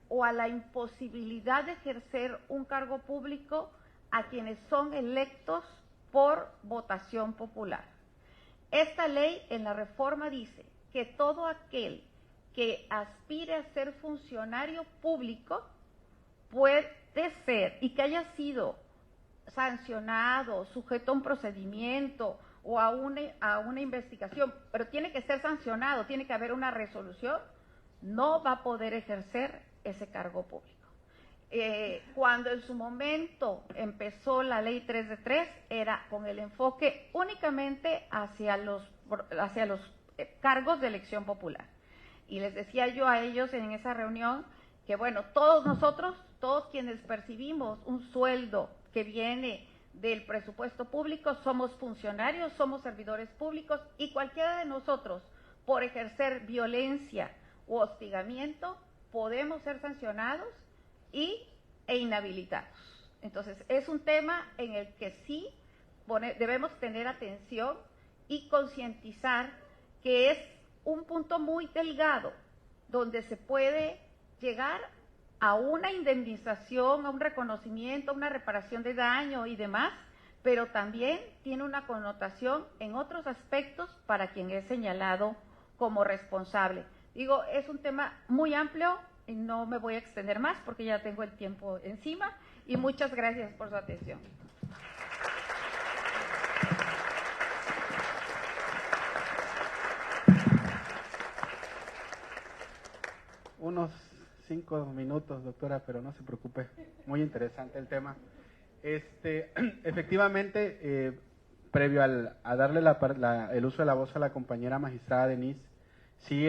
o a la imposibilidad de ejercer un cargo público a quienes son electos por votación popular. Esta ley en la reforma dice que todo aquel que aspire a ser funcionario público puede ser y que haya sido sancionado, sujeto a un procedimiento o a una investigación, pero tiene que ser sancionado, tiene que haber una resolución, no va a poder ejercer ese cargo público. Cuando en su momento empezó la Ley 3 de 3, era con el enfoque únicamente hacia los cargos de elección popular. Y les decía yo a ellos en esa reunión que, bueno, todos nosotros, todos quienes percibimos un sueldo que viene del presupuesto público, somos funcionarios, somos servidores públicos y cualquiera de nosotros, por ejercer violencia u hostigamiento, podemos ser sancionados e inhabilitados. Entonces, es un tema en el que sí debemos tener atención y concientizar que es un punto muy delgado donde se puede llegar a una indemnización, a un reconocimiento, a una reparación de daño y demás, pero también tiene una connotación en otros aspectos para quien es señalado como responsable. Digo, es un tema muy amplio y no me voy a extender más porque ya tengo el tiempo encima y muchas gracias por su atención. Unos 5 minutos, doctora, pero no se preocupe, muy interesante el tema. Efectivamente, previo a darle el uso de la voz a la compañera magistrada Denise, sí,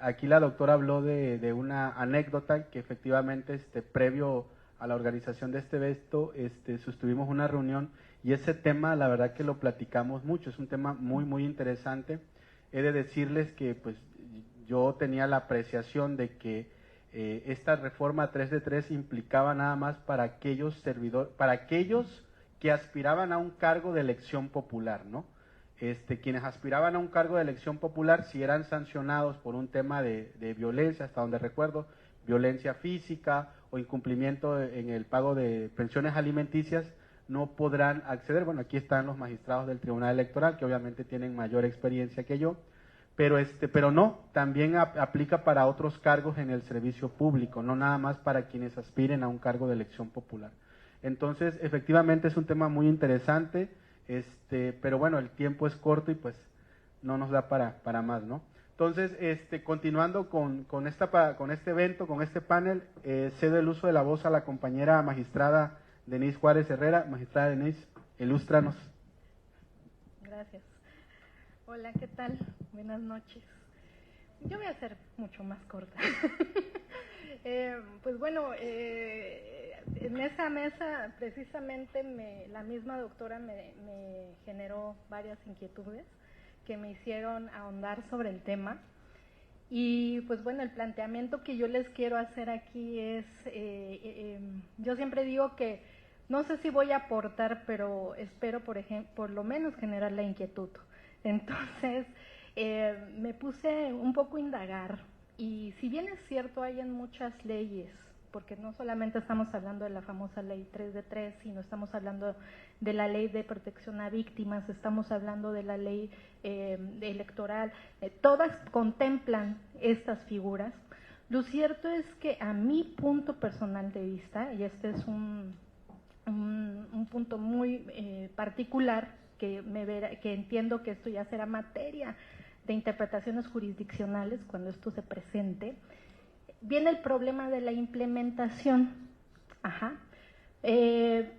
aquí la doctora habló de una anécdota que efectivamente, previo a la organización de este evento, sostuvimos una reunión y ese tema la verdad que lo platicamos mucho, es un tema muy muy interesante. He de decirles que pues yo tenía la apreciación de que esta reforma 3 de 3 implicaba nada más para aquellos que aspiraban a un cargo de elección popular, ¿no? Quienes aspiraban a un cargo de elección popular, si eran sancionados por un tema de violencia, hasta donde recuerdo, violencia física o incumplimiento en el pago de pensiones alimenticias, no podrán acceder. Bueno, aquí están los magistrados del Tribunal Electoral, que obviamente tienen mayor experiencia que yo, pero no, también aplica para otros cargos en el servicio público, no nada más para quienes aspiren a un cargo de elección popular. Entonces, efectivamente es un tema muy interesante, pero bueno, el tiempo es corto y pues no nos da para más, ¿no? Entonces, continuando con este evento, con este panel, cedo el uso de la voz a la compañera magistrada Denise Juárez Herrera. Magistrada Denise, ilústranos. Gracias. Hola, ¿qué tal? Buenas noches. Yo voy a ser mucho más corta. Pues bueno, en esa mesa precisamente la misma doctora me generó varias inquietudes que me hicieron ahondar sobre el tema. Y pues bueno, el planteamiento que yo les quiero hacer aquí es, yo siempre digo que no sé si voy a aportar, pero espero por lo menos generar la inquietud. Entonces, me puse un poco a indagar, y si bien es cierto, hay en muchas leyes, porque no solamente estamos hablando de la famosa ley 3 de 3, sino estamos hablando de la ley de protección a víctimas, estamos hablando de la ley electoral, todas contemplan estas figuras. Lo cierto es que a mi punto personal de vista, y este es un punto muy particular, que entiendo que esto ya será materia de interpretaciones jurisdiccionales cuando esto se presente, viene el problema de la implementación. Ajá.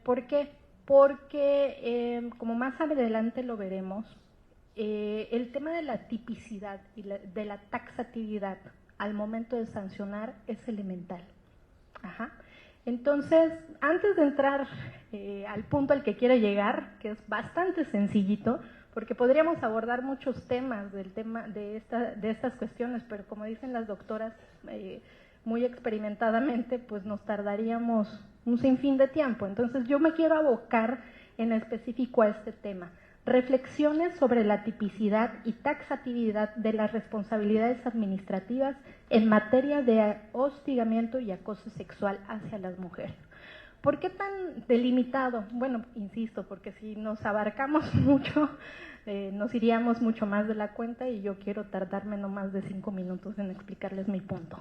¿Por qué? Porque, como más adelante lo veremos, el tema de la tipicidad y de la taxatividad al momento de sancionar es elemental. Ajá. Entonces, antes de entrar al punto al que quiero llegar, que es bastante sencillito, porque podríamos abordar muchos temas de estas cuestiones, pero como dicen las doctoras muy experimentadamente, pues nos tardaríamos un sinfín de tiempo. Entonces yo me quiero abocar en específico a este tema. Reflexiones sobre la tipicidad y taxatividad de las responsabilidades administrativas en materia de hostigamiento y acoso sexual hacia las mujeres. ¿Por qué tan delimitado? Bueno, insisto, porque si nos abarcamos mucho, nos iríamos mucho más de la cuenta, y yo quiero tardarme no más de 5 minutos en explicarles mi punto.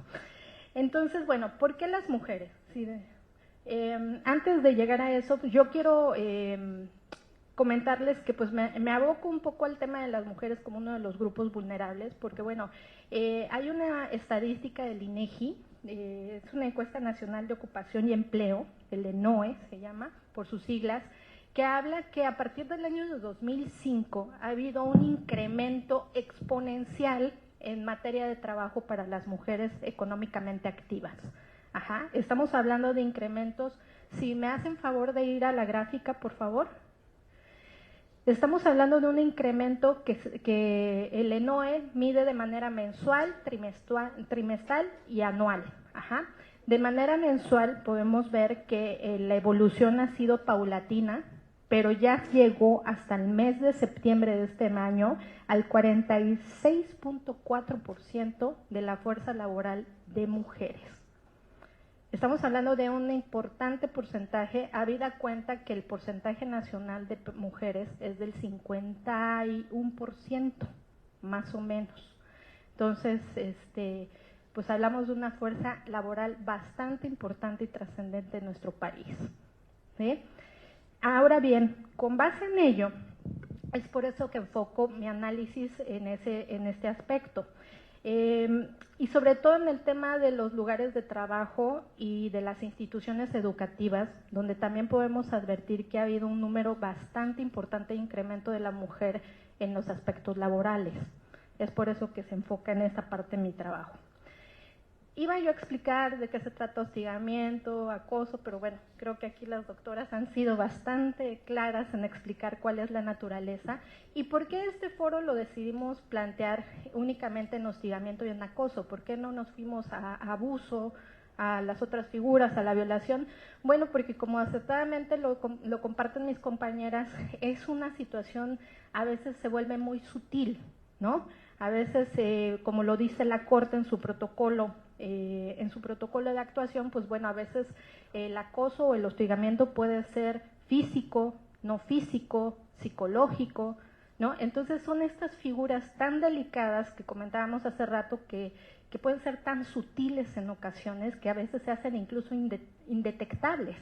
Entonces, bueno, ¿por qué las mujeres? Sí, antes de llegar a eso, yo quiero comentarles que pues me aboco un poco al tema de las mujeres como uno de los grupos vulnerables, porque bueno, hay una estadística del INEGI, es una encuesta nacional de ocupación y empleo, el ENOE se llama por sus siglas, que habla que a partir del año de 2005 ha habido un incremento exponencial en materia de trabajo para las mujeres económicamente activas. Ajá, estamos hablando de incrementos, si me hacen favor de ir a la gráfica, por favor. Estamos hablando de un incremento que el ENOE mide de manera mensual, trimestral y anual. Ajá. De manera mensual podemos ver que la evolución ha sido paulatina, pero ya llegó hasta el mes de septiembre de este año al 46.4% de la fuerza laboral de mujeres. Estamos hablando de un importante porcentaje, habida cuenta que el porcentaje nacional de mujeres es del 51%, más o menos. Entonces, pues hablamos de una fuerza laboral bastante importante y trascendente en nuestro país, ¿sí? Ahora bien, con base en ello, es por eso que enfoco mi análisis en este aspecto. Y sobre todo en el tema de los lugares de trabajo y de las instituciones educativas, donde también podemos advertir que ha habido un número bastante importante de incremento de la mujer en los aspectos laborales. Es por eso que se enfoca en esa parte de mi trabajo. Iba yo a explicar de qué se trata hostigamiento, acoso, pero bueno, creo que aquí las doctoras han sido bastante claras en explicar cuál es la naturaleza y por qué este foro lo decidimos plantear únicamente en hostigamiento y en acoso. ¿Por qué no nos fuimos a abuso, a las otras figuras, a la violación? Bueno, porque como acertadamente lo comparten mis compañeras, es una situación, a veces se vuelve muy sutil, ¿no? A veces, como lo dice la Corte en su protocolo de actuación, pues bueno, a veces el acoso o el hostigamiento puede ser físico, no físico, psicológico, ¿no? Entonces son estas figuras tan delicadas que comentábamos hace rato que pueden ser tan sutiles en ocasiones que a veces se hacen incluso indetectables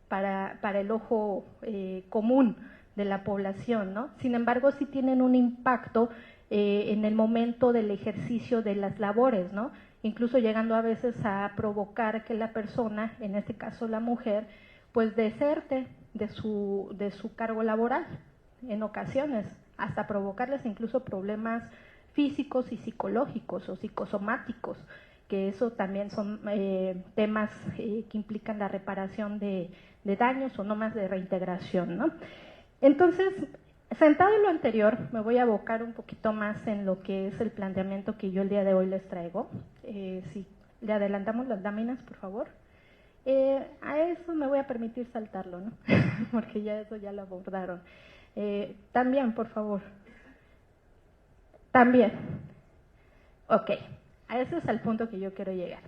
para el ojo común de la población, ¿no? Sin embargo, sí tienen un impacto en el momento del ejercicio de las labores, ¿no? Incluso llegando a veces a provocar que la persona, en este caso la mujer, pues deserte de su cargo laboral, en ocasiones, hasta provocarles incluso problemas físicos y psicológicos o psicosomáticos, que eso también son temas que implican la reparación de daños o no más de reintegración, ¿no? Entonces, sentado en lo anterior, me voy a abocar un poquito más en lo que es el planteamiento que yo el día de hoy les traigo. Si le adelantamos las láminas, por favor. A eso me voy a permitir saltarlo, ¿no? Porque ya eso ya lo abordaron. También, por favor. También. Ok, a ese es el punto que yo quiero llegar.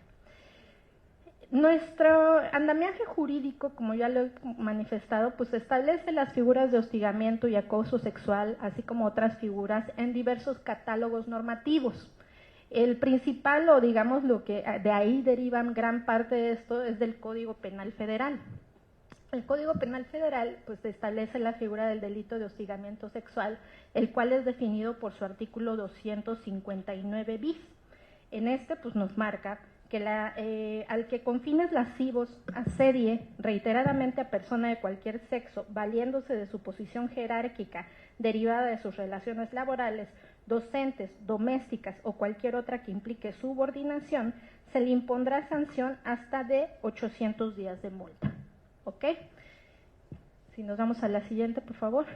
Nuestro andamiaje jurídico, como ya lo he manifestado, pues establece las figuras de hostigamiento y acoso sexual, así como otras figuras, en diversos catálogos normativos. El principal, o digamos lo que de ahí derivan gran parte de esto, es del Código Penal Federal. El Código Penal Federal pues establece la figura del delito de hostigamiento sexual, el cual es definido por su artículo 259 bis. En este pues nos marca que al que con fines lascivos asedie reiteradamente a persona de cualquier sexo, valiéndose de su posición jerárquica derivada de sus relaciones laborales, docentes, domésticas o cualquier otra que implique subordinación, se le impondrá sanción hasta de 800 días de multa. ¿Ok? Si nos vamos a la siguiente, por favor.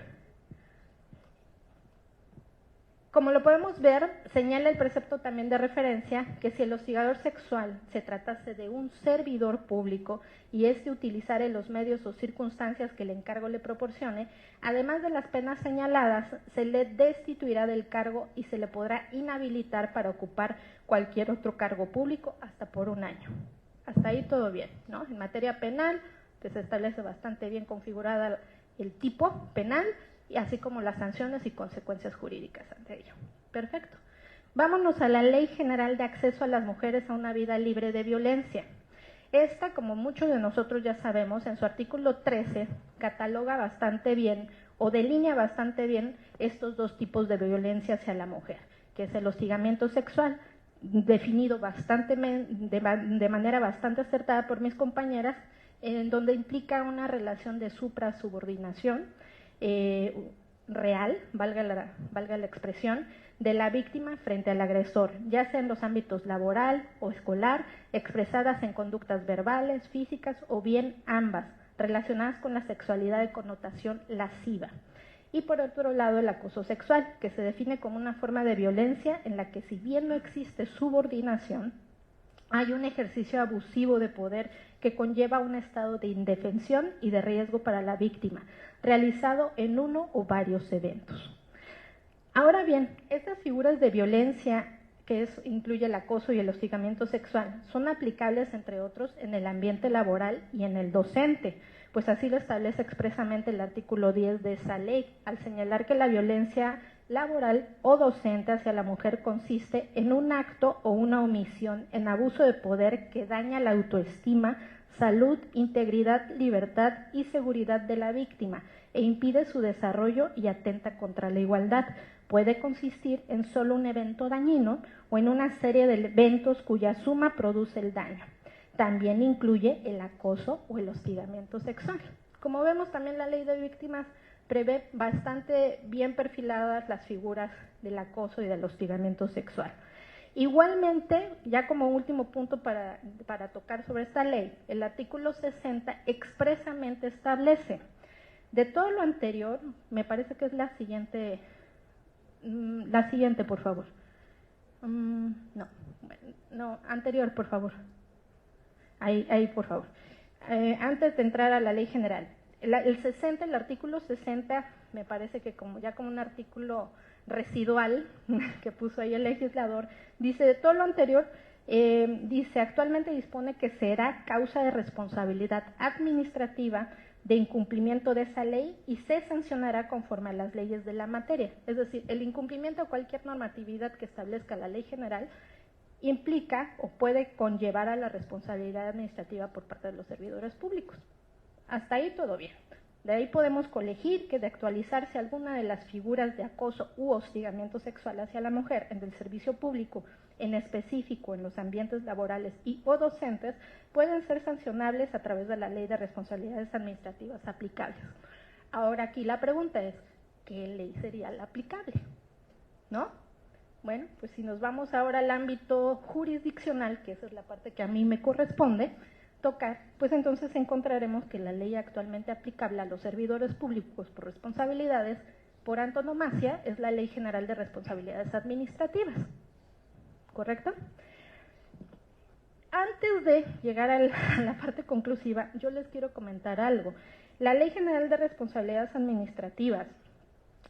Como lo podemos ver, señala el precepto también de referencia que si el hostigador sexual se tratase de un servidor público y éste utilizare los medios o circunstancias que el encargo le proporcione, además de las penas señaladas, se le destituirá del cargo y se le podrá inhabilitar para ocupar cualquier otro cargo público hasta por 1 año. Hasta ahí todo bien, ¿no? En materia penal, que se establece bastante bien configurada el tipo penal, y así como las sanciones y consecuencias jurídicas ante ello. Perfecto. Vámonos a la Ley General de Acceso a las Mujeres a una Vida Libre de Violencia. Esta, como muchos de nosotros ya sabemos, en su artículo 13 cataloga bastante bien o delinea bastante bien estos dos tipos de violencia hacia la mujer, que es el hostigamiento sexual, definido de manera bastante acertada por mis compañeras, en donde implica una relación de supra-subordinación real, valga la expresión, de la víctima frente al agresor, ya sea en los ámbitos laboral o escolar, expresadas en conductas verbales, físicas o bien ambas, relacionadas con la sexualidad de connotación lasciva. Y por otro lado, el acoso sexual, que se define como una forma de violencia en la que si bien no existe subordinación, hay un ejercicio abusivo de poder que conlleva un estado de indefensión y de riesgo para la víctima, realizado en uno o varios eventos. Ahora bien, estas figuras de violencia, que incluye el acoso y el hostigamiento sexual, son aplicables, entre otros, en el ambiente laboral y en el docente, pues así lo establece expresamente el artículo 10 de esa ley, al señalar que la violencia laboral o docente hacia la mujer consiste en un acto o una omisión en abuso de poder que daña la autoestima, salud, integridad, libertad y seguridad de la víctima e impide su desarrollo y atenta contra la igualdad. Puede consistir en solo un evento dañino o en una serie de eventos cuya suma produce el daño. También incluye el acoso o el hostigamiento sexual. Como vemos, también la ley de víctimas prevé bastante bien perfiladas las figuras del acoso y del hostigamiento sexual. Igualmente, ya como último punto para tocar sobre esta ley, el artículo 60 expresamente establece, de todo lo anterior, me parece que es la siguiente, por favor. No, anterior, por favor. Ahí, por favor. Antes de entrar a la ley general, el artículo 60, me parece que como un artículo residual que puso ahí el legislador, dice, de todo lo anterior, dice, actualmente dispone que será causa de responsabilidad administrativa de incumplimiento de esa ley y se sancionará conforme a las leyes de la materia. Es decir, el incumplimiento de cualquier normatividad que establezca la ley general implica o puede conllevar a la responsabilidad administrativa por parte de los servidores públicos. Hasta ahí todo bien. De ahí podemos colegir que de actualizarse alguna de las figuras de acoso u hostigamiento sexual hacia la mujer en el servicio público, en específico en los ambientes laborales y o docentes, pueden ser sancionables a través de la Ley de Responsabilidades Administrativas aplicables. Ahora aquí la pregunta es, ¿qué ley sería la aplicable? ¿No? Bueno, pues si nos vamos ahora al ámbito jurisdiccional, que esa es la parte que a mí me corresponde tocar, pues entonces encontraremos que la ley actualmente aplicable a los servidores públicos por responsabilidades, por antonomasia, es la Ley General de Responsabilidades Administrativas. ¿Correcto? Antes de llegar a la parte conclusiva, yo les quiero comentar algo. La Ley General de Responsabilidades Administrativas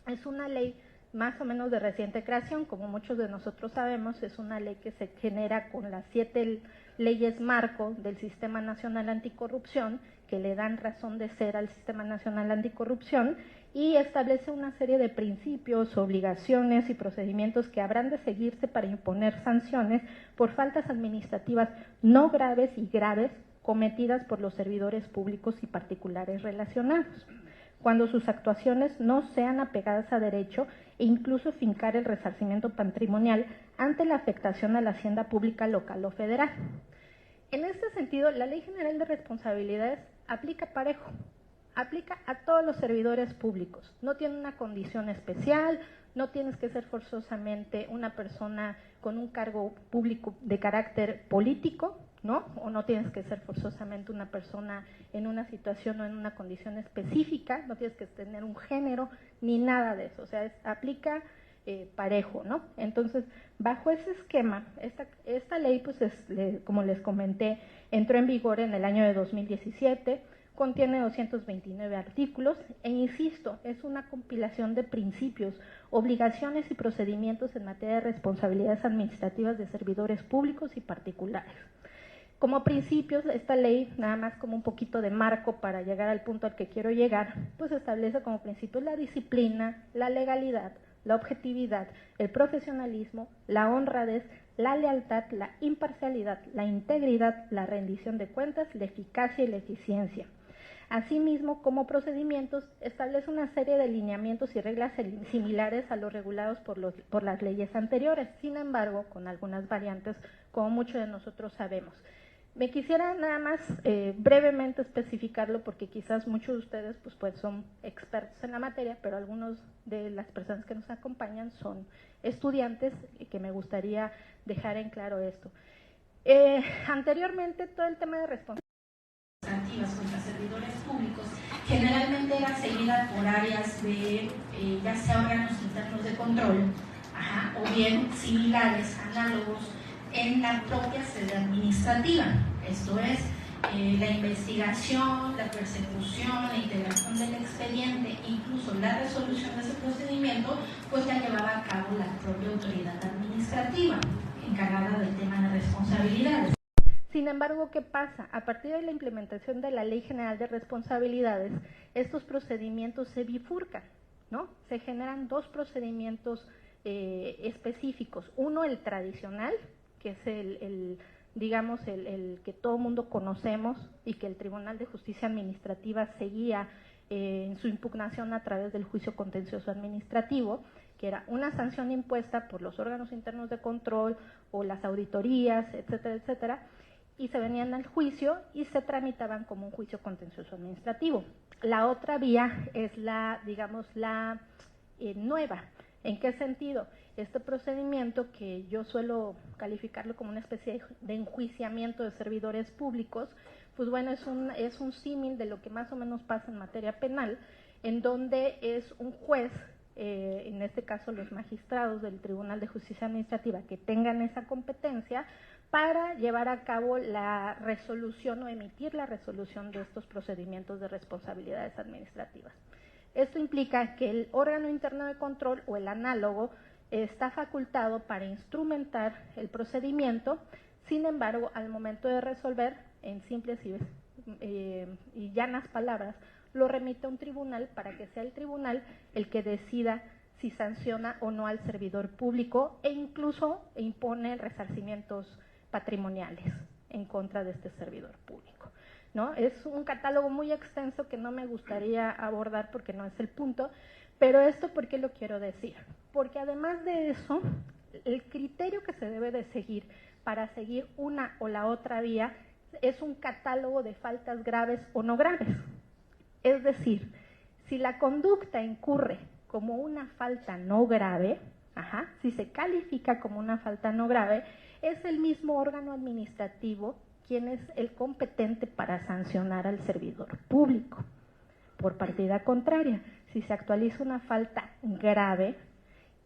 es una ley más o menos de reciente creación, como muchos de nosotros sabemos, es una ley que se genera con las 7 leyes marco del Sistema Nacional Anticorrupción, que le dan razón de ser al Sistema Nacional Anticorrupción, y establece una serie de principios, obligaciones y procedimientos que habrán de seguirse para imponer sanciones por faltas administrativas no graves y graves cometidas por los servidores públicos y particulares relacionados, cuando sus actuaciones no sean apegadas a derecho e incluso fincar el resarcimiento patrimonial ante la afectación a la hacienda pública local o federal. En este sentido, la Ley General de Responsabilidades aplica parejo, aplica a todos los servidores públicos, no tiene una condición especial, no tienes que ser forzosamente una persona con un cargo público de carácter político, ¿no? O no tienes que ser forzosamente una persona en una situación o en una condición específica, no tienes que tener un género ni nada de eso, o sea, aplica parejo, ¿no? Entonces, bajo ese esquema, esta ley, pues, como les comenté, entró en vigor en el año de 2017, contiene 229 artículos e, insisto, es una compilación de principios, obligaciones y procedimientos en materia de responsabilidades administrativas de servidores públicos y particulares. Como principios, esta ley, nada más como un poquito de marco para llegar al punto al que quiero llegar, pues establece como principios la disciplina, la legalidad, la objetividad, el profesionalismo, la honradez, la lealtad, la imparcialidad, la integridad, la rendición de cuentas, la eficacia y la eficiencia. Asimismo, como procedimientos, establece una serie de lineamientos y reglas similares a los regulados por las leyes anteriores, sin embargo, con algunas variantes, como muchos de nosotros sabemos. Me quisiera nada más brevemente especificarlo porque quizás muchos de ustedes pues son expertos en la materia, pero algunos de las personas que nos acompañan son estudiantes y que me gustaría dejar en claro esto. Anteriormente, todo el tema de responsabilidades contra servidores públicos generalmente era seguida por áreas de ya sea órganos internos de control, o bien similares, análogos, en la propia sede administrativa, esto es, la investigación, la persecución, la integración del expediente, incluso la resolución de ese procedimiento, pues la llevaba a cabo la propia autoridad administrativa, encargada del tema de responsabilidades. Sin embargo, ¿qué pasa? A partir de la implementación de la Ley General de Responsabilidades, estos procedimientos se bifurcan, ¿no? Se generan dos procedimientos específicos. Uno, el tradicional, que es el que todo mundo conocemos y que el Tribunal de Justicia Administrativa seguía en su impugnación a través del juicio contencioso administrativo, que era una sanción impuesta por los órganos internos de control o las auditorías, etcétera, etcétera, y se venían al juicio y se tramitaban como un juicio contencioso administrativo. La otra vía es la nueva. ¿En qué sentido? Este procedimiento, que yo suelo calificarlo como una especie de enjuiciamiento de servidores públicos, pues bueno, es un símil de lo que más o menos pasa en materia penal, en donde es un juez, en este caso los magistrados del Tribunal de Justicia Administrativa, que tengan esa competencia para llevar a cabo la resolución o emitir la resolución de estos procedimientos de responsabilidades administrativas. Esto implica que el órgano interno de control o el análogo está facultado para instrumentar el procedimiento. Sin embargo, al momento de resolver, en simples y llanas palabras, lo remite a un tribunal para que sea el tribunal el que decida si sanciona o no al servidor público e incluso impone resarcimientos patrimoniales en contra de este servidor público, ¿no? Es un catálogo muy extenso que no me gustaría abordar porque no es el punto, pero esto, ¿por qué lo quiero decir? Porque además de eso, el criterio que se debe de seguir para seguir una o la otra vía es un catálogo de faltas graves o no graves. Es decir, si la conducta incurre como una falta no grave, si se califica como una falta no grave, es el mismo órgano administrativo quien es el competente para sancionar al servidor público. Por partida contraria, si se actualiza una falta grave,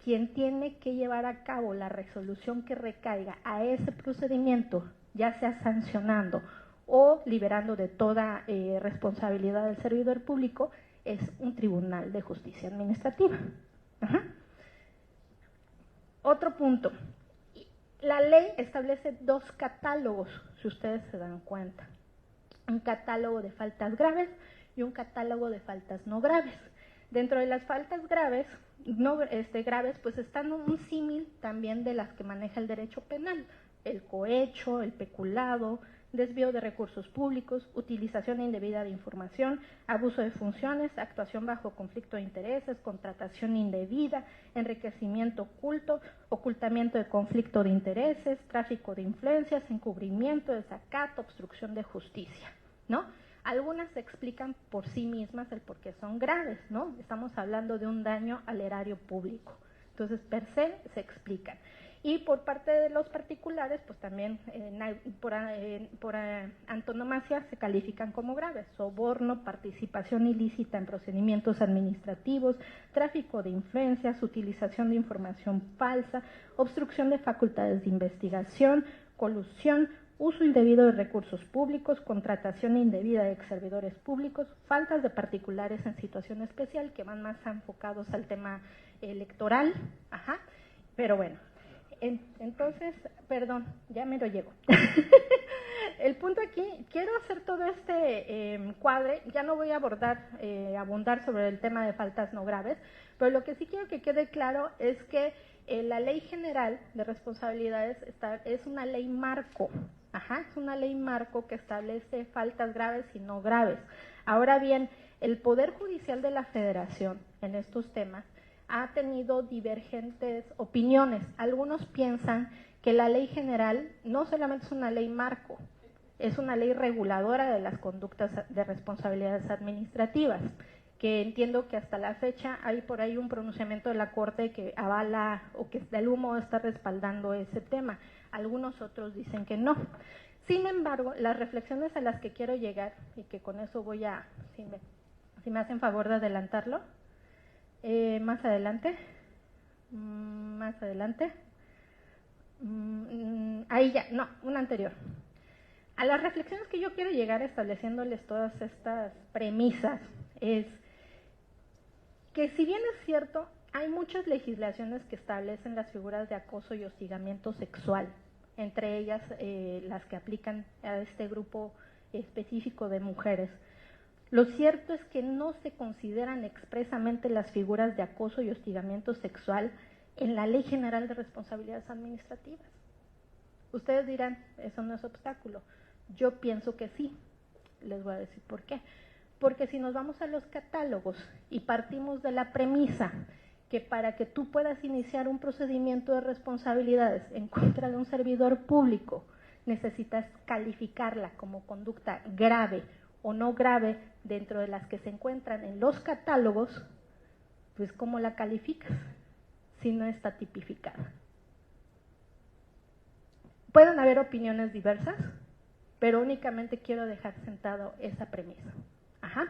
quien tiene que llevar a cabo la resolución que recaiga a ese procedimiento, ya sea sancionando o liberando de toda responsabilidad del servidor público, es un tribunal de justicia administrativa. Otro punto. La ley establece dos catálogos, si ustedes se dan cuenta. Un catálogo de faltas graves y un catálogo de faltas no graves. Dentro de las faltas graves, graves, pues están un símil también de las que maneja el derecho penal: el cohecho, el peculado, desvío de recursos públicos, utilización indebida de información, abuso de funciones, actuación bajo conflicto de intereses, contratación indebida, enriquecimiento oculto, ocultamiento de conflicto de intereses, tráfico de influencias, encubrimiento, desacato, obstrucción de justicia, ¿no? Algunas se explican por sí mismas el por qué son graves, ¿no? Estamos hablando de un daño al erario público. Entonces, per se explican. Y por parte de los particulares, pues también por antonomasia se califican como graves: soborno, participación ilícita en procedimientos administrativos, tráfico de influencias, utilización de información falsa, obstrucción de facultades de investigación, colusión, uso indebido de recursos públicos, contratación indebida de servidores públicos, faltas de particulares en situación especial, que van más enfocados al tema electoral, pero bueno. Entonces, perdón, ya me lo llevo. El punto aquí, quiero hacer todo este cuadre, ya no voy a abundar sobre el tema de faltas no graves, pero lo que sí quiero que quede claro es que la Ley General de Responsabilidades es una ley marco, es una ley marco que establece faltas graves y no graves. Ahora bien, el Poder Judicial de la Federación en estos temas ha tenido divergentes opiniones. Algunos piensan que la ley general no solamente es una ley marco, es una ley reguladora de las conductas de responsabilidades administrativas, que entiendo que hasta la fecha hay por ahí un pronunciamiento de la Corte que avala o que de algún modo está respaldando ese tema. Algunos otros dicen que no. Sin embargo, las reflexiones a las que quiero llegar, y que con eso voy a, si me hacen favor de adelantarlo, más adelante, ahí ya, no, una anterior. A las reflexiones que yo quiero llegar estableciéndoles todas estas premisas es que, si bien es cierto, hay muchas legislaciones que establecen las figuras de acoso y hostigamiento sexual, entre ellas las que aplican a este grupo específico de mujeres. Lo cierto es que no se consideran expresamente las figuras de acoso y hostigamiento sexual en la Ley General de Responsabilidades Administrativas. Ustedes dirán, eso no es obstáculo. Yo pienso que sí. Les voy a decir por qué. Porque si nos vamos a los catálogos y partimos de la premisa que para que tú puedas iniciar un procedimiento de responsabilidades en contra de un servidor público, necesitas calificarla como conducta grave o no grave dentro de las que se encuentran en los catálogos, pues ¿cómo la calificas? si no está tipificada. Pueden haber opiniones diversas, pero únicamente quiero dejar sentado esa premisa. Ajá.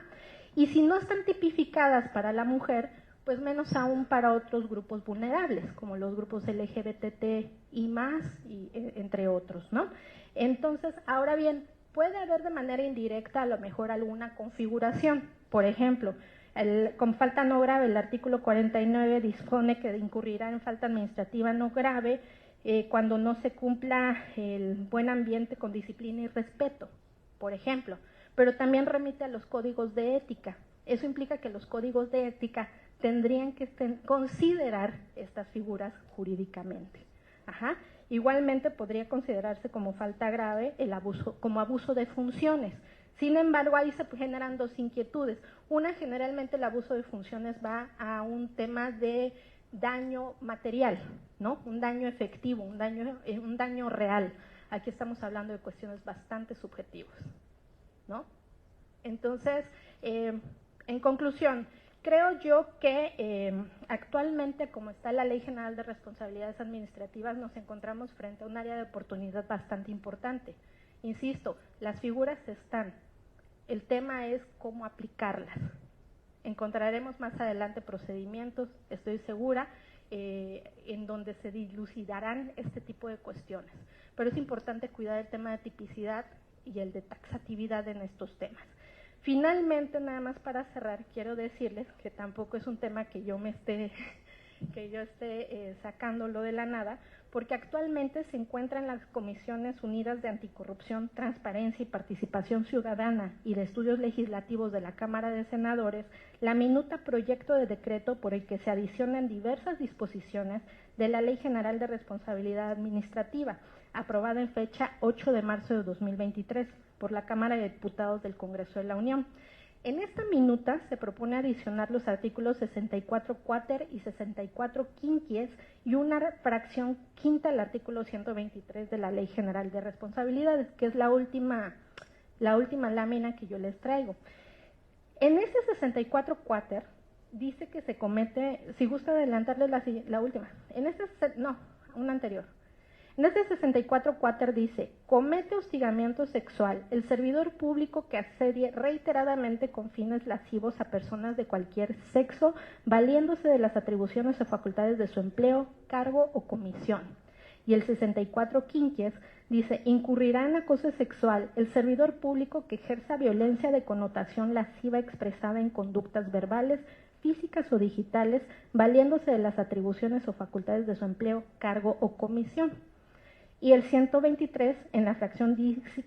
Y si no están tipificadas para la mujer, pues menos aún para otros grupos vulnerables, como los grupos LGBT y más, y, entre otros, ¿no? Entonces, ahora bien, puede haber de manera indirecta a lo mejor alguna configuración. Por ejemplo, con falta no grave, el artículo 49 dispone que incurrirá en falta administrativa no grave cuando no se cumpla el buen ambiente con disciplina y respeto, por ejemplo, pero también remite a los códigos de ética. Eso implica que los códigos de ética tendrían que considerar estas figuras jurídicamente. Ajá. Igualmente podría considerarse como falta grave el abuso, como abuso de funciones. Sin embargo, ahí se generan dos inquietudes. Una, generalmente el abuso de funciones va a un tema de daño material, ¿no? Un daño efectivo, un daño real. Aquí estamos hablando de cuestiones bastante subjetivas, ¿no? Entonces, en conclusión, creo yo que actualmente, como está la Ley General de Responsabilidades Administrativas, nos encontramos frente a un área de oportunidad bastante importante. Insisto, las figuras están, el tema es cómo aplicarlas. Encontraremos más adelante procedimientos, estoy segura, en donde se dilucidarán este tipo de cuestiones. Pero es importante cuidar el tema de tipicidad y el de taxatividad en estos temas. Finalmente, nada más para cerrar, quiero decirles que tampoco es un tema que yo esté sacándolo de la nada, porque actualmente se encuentra en las Comisiones Unidas de Anticorrupción, Transparencia y Participación Ciudadana y de Estudios Legislativos de la Cámara de Senadores la minuta proyecto de decreto por el que se adicionan diversas disposiciones de la Ley General de Responsabilidad Administrativa, aprobada en fecha 8 de marzo de 2023 por la Cámara de Diputados del Congreso de la Unión. En esta minuta se propone adicionar los artículos 64 cuater y 64 quinquies y una fracción quinta al artículo 123 de la Ley General de Responsabilidades, que es la última lámina que yo les traigo. En ese 64 cuater dice que se comete, si gusta adelantarle la última, una anterior. En este 64 cuater dice, comete hostigamiento sexual el servidor público que asedie reiteradamente con fines lascivos a personas de cualquier sexo, valiéndose de las atribuciones o facultades de su empleo, cargo o comisión. Y el 64 quinquies dice, incurrirá en acoso sexual el servidor público que ejerza violencia de connotación lasciva expresada en conductas verbales, físicas o digitales, valiéndose de las atribuciones o facultades de su empleo, cargo o comisión. Y el 123, en la fracción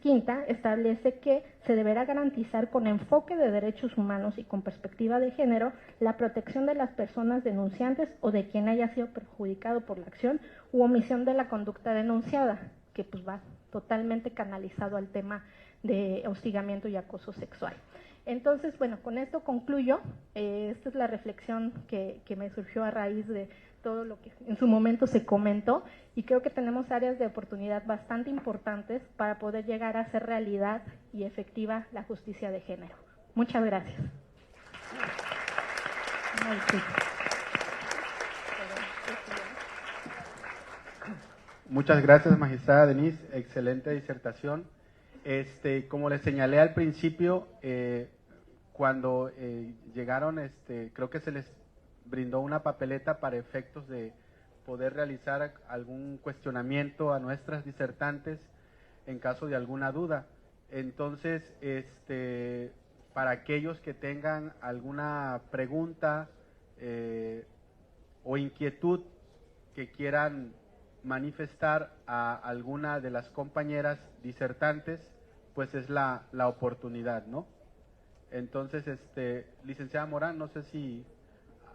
quinta, establece que se deberá garantizar con enfoque de derechos humanos y con perspectiva de género la protección de las personas denunciantes o de quien haya sido perjudicado por la acción u omisión de la conducta denunciada, que pues va totalmente canalizado al tema de hostigamiento y acoso sexual. Entonces, bueno, con esto concluyo. Esta es la reflexión que me surgió a raíz de todo lo que en su momento se comentó, y creo que tenemos áreas de oportunidad bastante importantes para poder llegar a hacer realidad y efectiva la justicia de género. Muchas gracias. Muchas gracias, magistrada Denise, excelente disertación. Como les señalé al principio, cuando llegaron, creo que se les brindó una papeleta para efectos de poder realizar algún cuestionamiento a nuestras disertantes en caso de alguna duda. Entonces, para aquellos que tengan alguna pregunta o inquietud que quieran manifestar a alguna de las compañeras disertantes, pues es la oportunidad, ¿no? Entonces, licenciada Morán, no sé si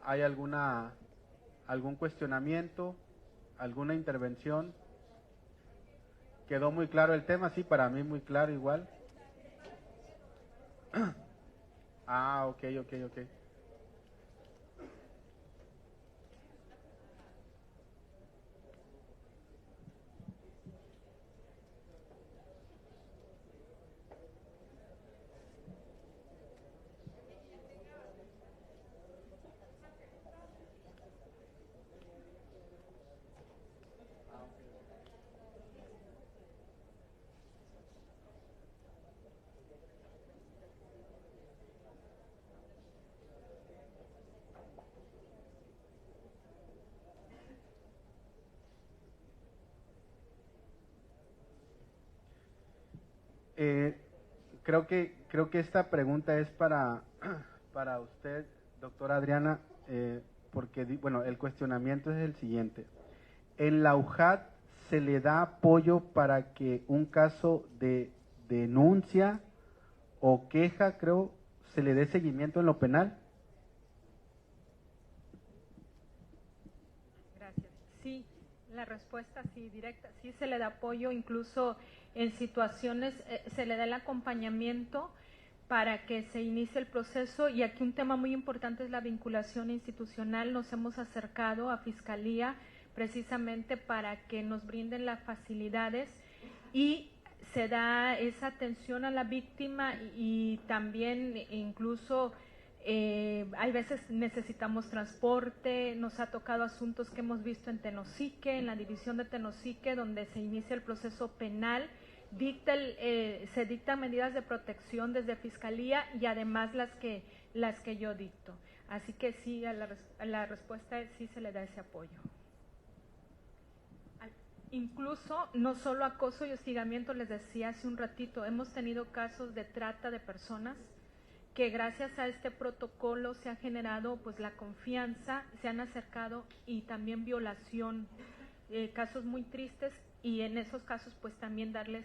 hay algún cuestionamiento, alguna intervención. ¿Quedó muy claro el tema? Sí, para mí muy claro igual. Ah, ok. creo que esta pregunta es para usted, doctora Adriana, porque, bueno, el cuestionamiento es el siguiente. ¿En la UJAT se le da apoyo para que un caso de denuncia o queja, creo, se le dé seguimiento en lo penal? Gracias. Sí, la respuesta sí, directa. Sí se le da apoyo, incluso en situaciones se le da el acompañamiento para que se inicie el proceso. Y aquí un tema muy importante es la vinculación institucional. Nos hemos acercado a Fiscalía precisamente para que nos brinden las facilidades y se da esa atención a la víctima y también incluso hay veces necesitamos transporte. Nos ha tocado asuntos que hemos visto en Tenosique, en la división de Tenosique, donde se inicia el proceso penal, se dictan medidas de protección desde Fiscalía y además las que yo dicto. Así que sí, a la respuesta es sí se le da ese apoyo. Incluso, no solo acoso y hostigamiento, les decía hace un ratito, hemos tenido casos de trata de personas que gracias a este protocolo se ha generado pues la confianza, se han acercado, y también violación, casos muy tristes, y en esos casos pues también darles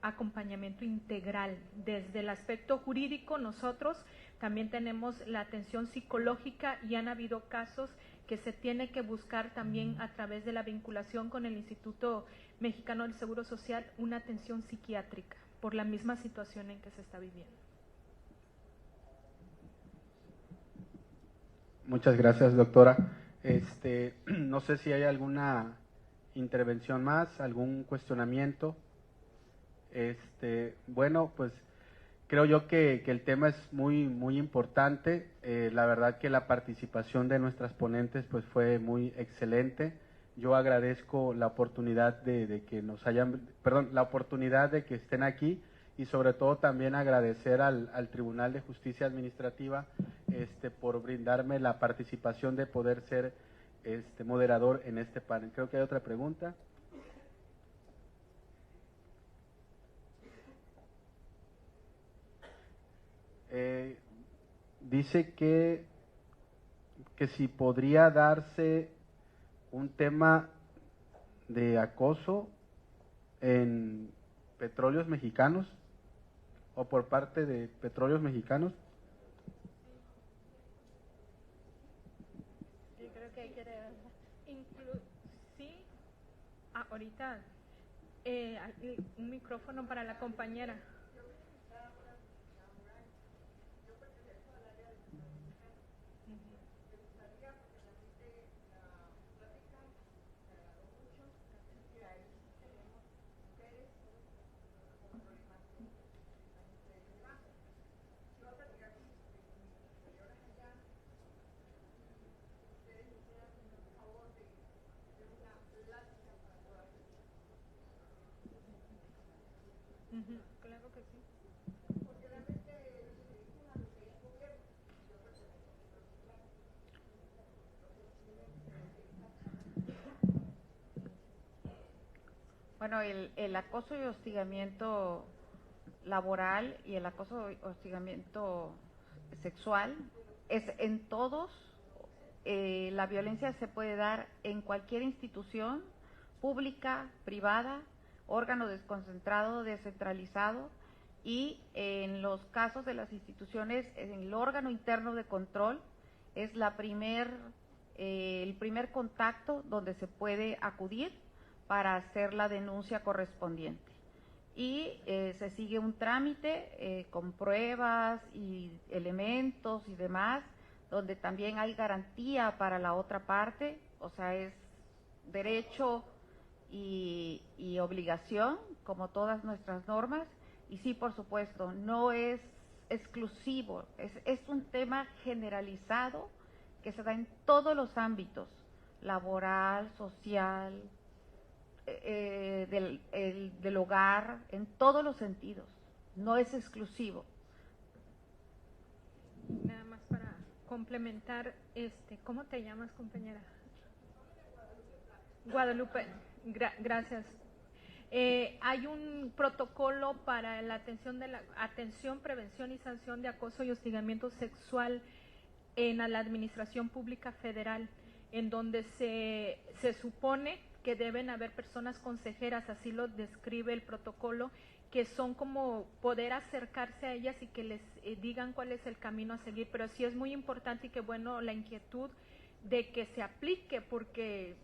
acompañamiento integral. Desde el aspecto jurídico nosotros también tenemos la atención psicológica y han habido casos que se tiene que buscar también a través de la vinculación con el Instituto Mexicano del Seguro Social una atención psiquiátrica por la misma situación en que se está viviendo. Muchas gracias, doctora. No sé si hay alguna intervención más, algún cuestionamiento. Bueno, pues creo yo que el tema es muy importante. La verdad que la participación de nuestras ponentes pues fue muy excelente. Yo agradezco la oportunidad de que nos hayan, la oportunidad de que estén aquí, y sobre todo también agradecer al Tribunal de Justicia Administrativa por brindarme la participación de poder ser moderador en este panel. Creo que hay otra pregunta. Dice que si podría darse un tema de acoso en Petróleos Mexicanos o por parte de Petróleos Mexicanos. Yo creo que hay que sí, ahorita un micrófono para la compañera. Claro que sí. Bueno, el acoso y hostigamiento laboral y el acoso y hostigamiento sexual es en todos. La violencia se puede dar en cualquier institución pública, privada, órgano desconcentrado, descentralizado, y en los casos de las instituciones, en el órgano interno de control es el primer contacto donde se puede acudir para hacer la denuncia correspondiente. Y se sigue un trámite con pruebas y elementos y demás, donde también hay garantía para la otra parte, o sea, es derecho y obligación, como todas nuestras normas. Y sí, por supuesto, no es exclusivo, es un tema generalizado que se da en todos los ámbitos, laboral, social, del hogar, en todos los sentidos, no es exclusivo. Nada más para complementar, ¿cómo te llamas, compañera? Guadalupe, gracias. Hay un protocolo para la atención, prevención y sanción de acoso y hostigamiento sexual en la Administración Pública Federal, en donde se supone que deben haber personas consejeras, así lo describe el protocolo, que son como poder acercarse a ellas y que les digan cuál es el camino a seguir. Pero sí es muy importante y que bueno la inquietud de que se aplique, porque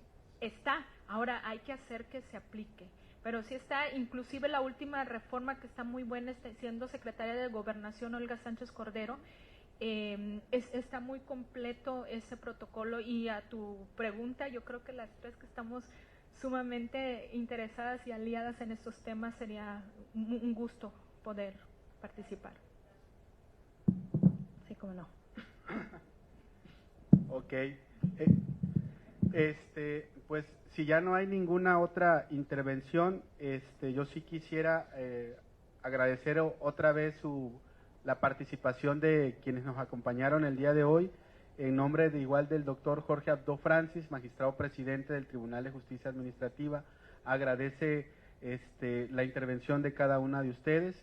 está, ahora hay que hacer que se aplique. Pero sí está, inclusive la última reforma que está muy buena, siendo secretaria de Gobernación Olga Sánchez Cordero, está muy completo ese protocolo. Y a tu pregunta, yo creo que las tres que estamos sumamente interesadas y aliadas en estos temas, sería un gusto poder participar. Sí, cómo no. Ok. Pues si ya no hay ninguna otra intervención, yo sí quisiera agradecer otra vez la participación de quienes nos acompañaron el día de hoy, en nombre de igual del doctor Jorge Abdo Francis, magistrado presidente del Tribunal de Justicia Administrativa. Agradece la intervención de cada una de ustedes.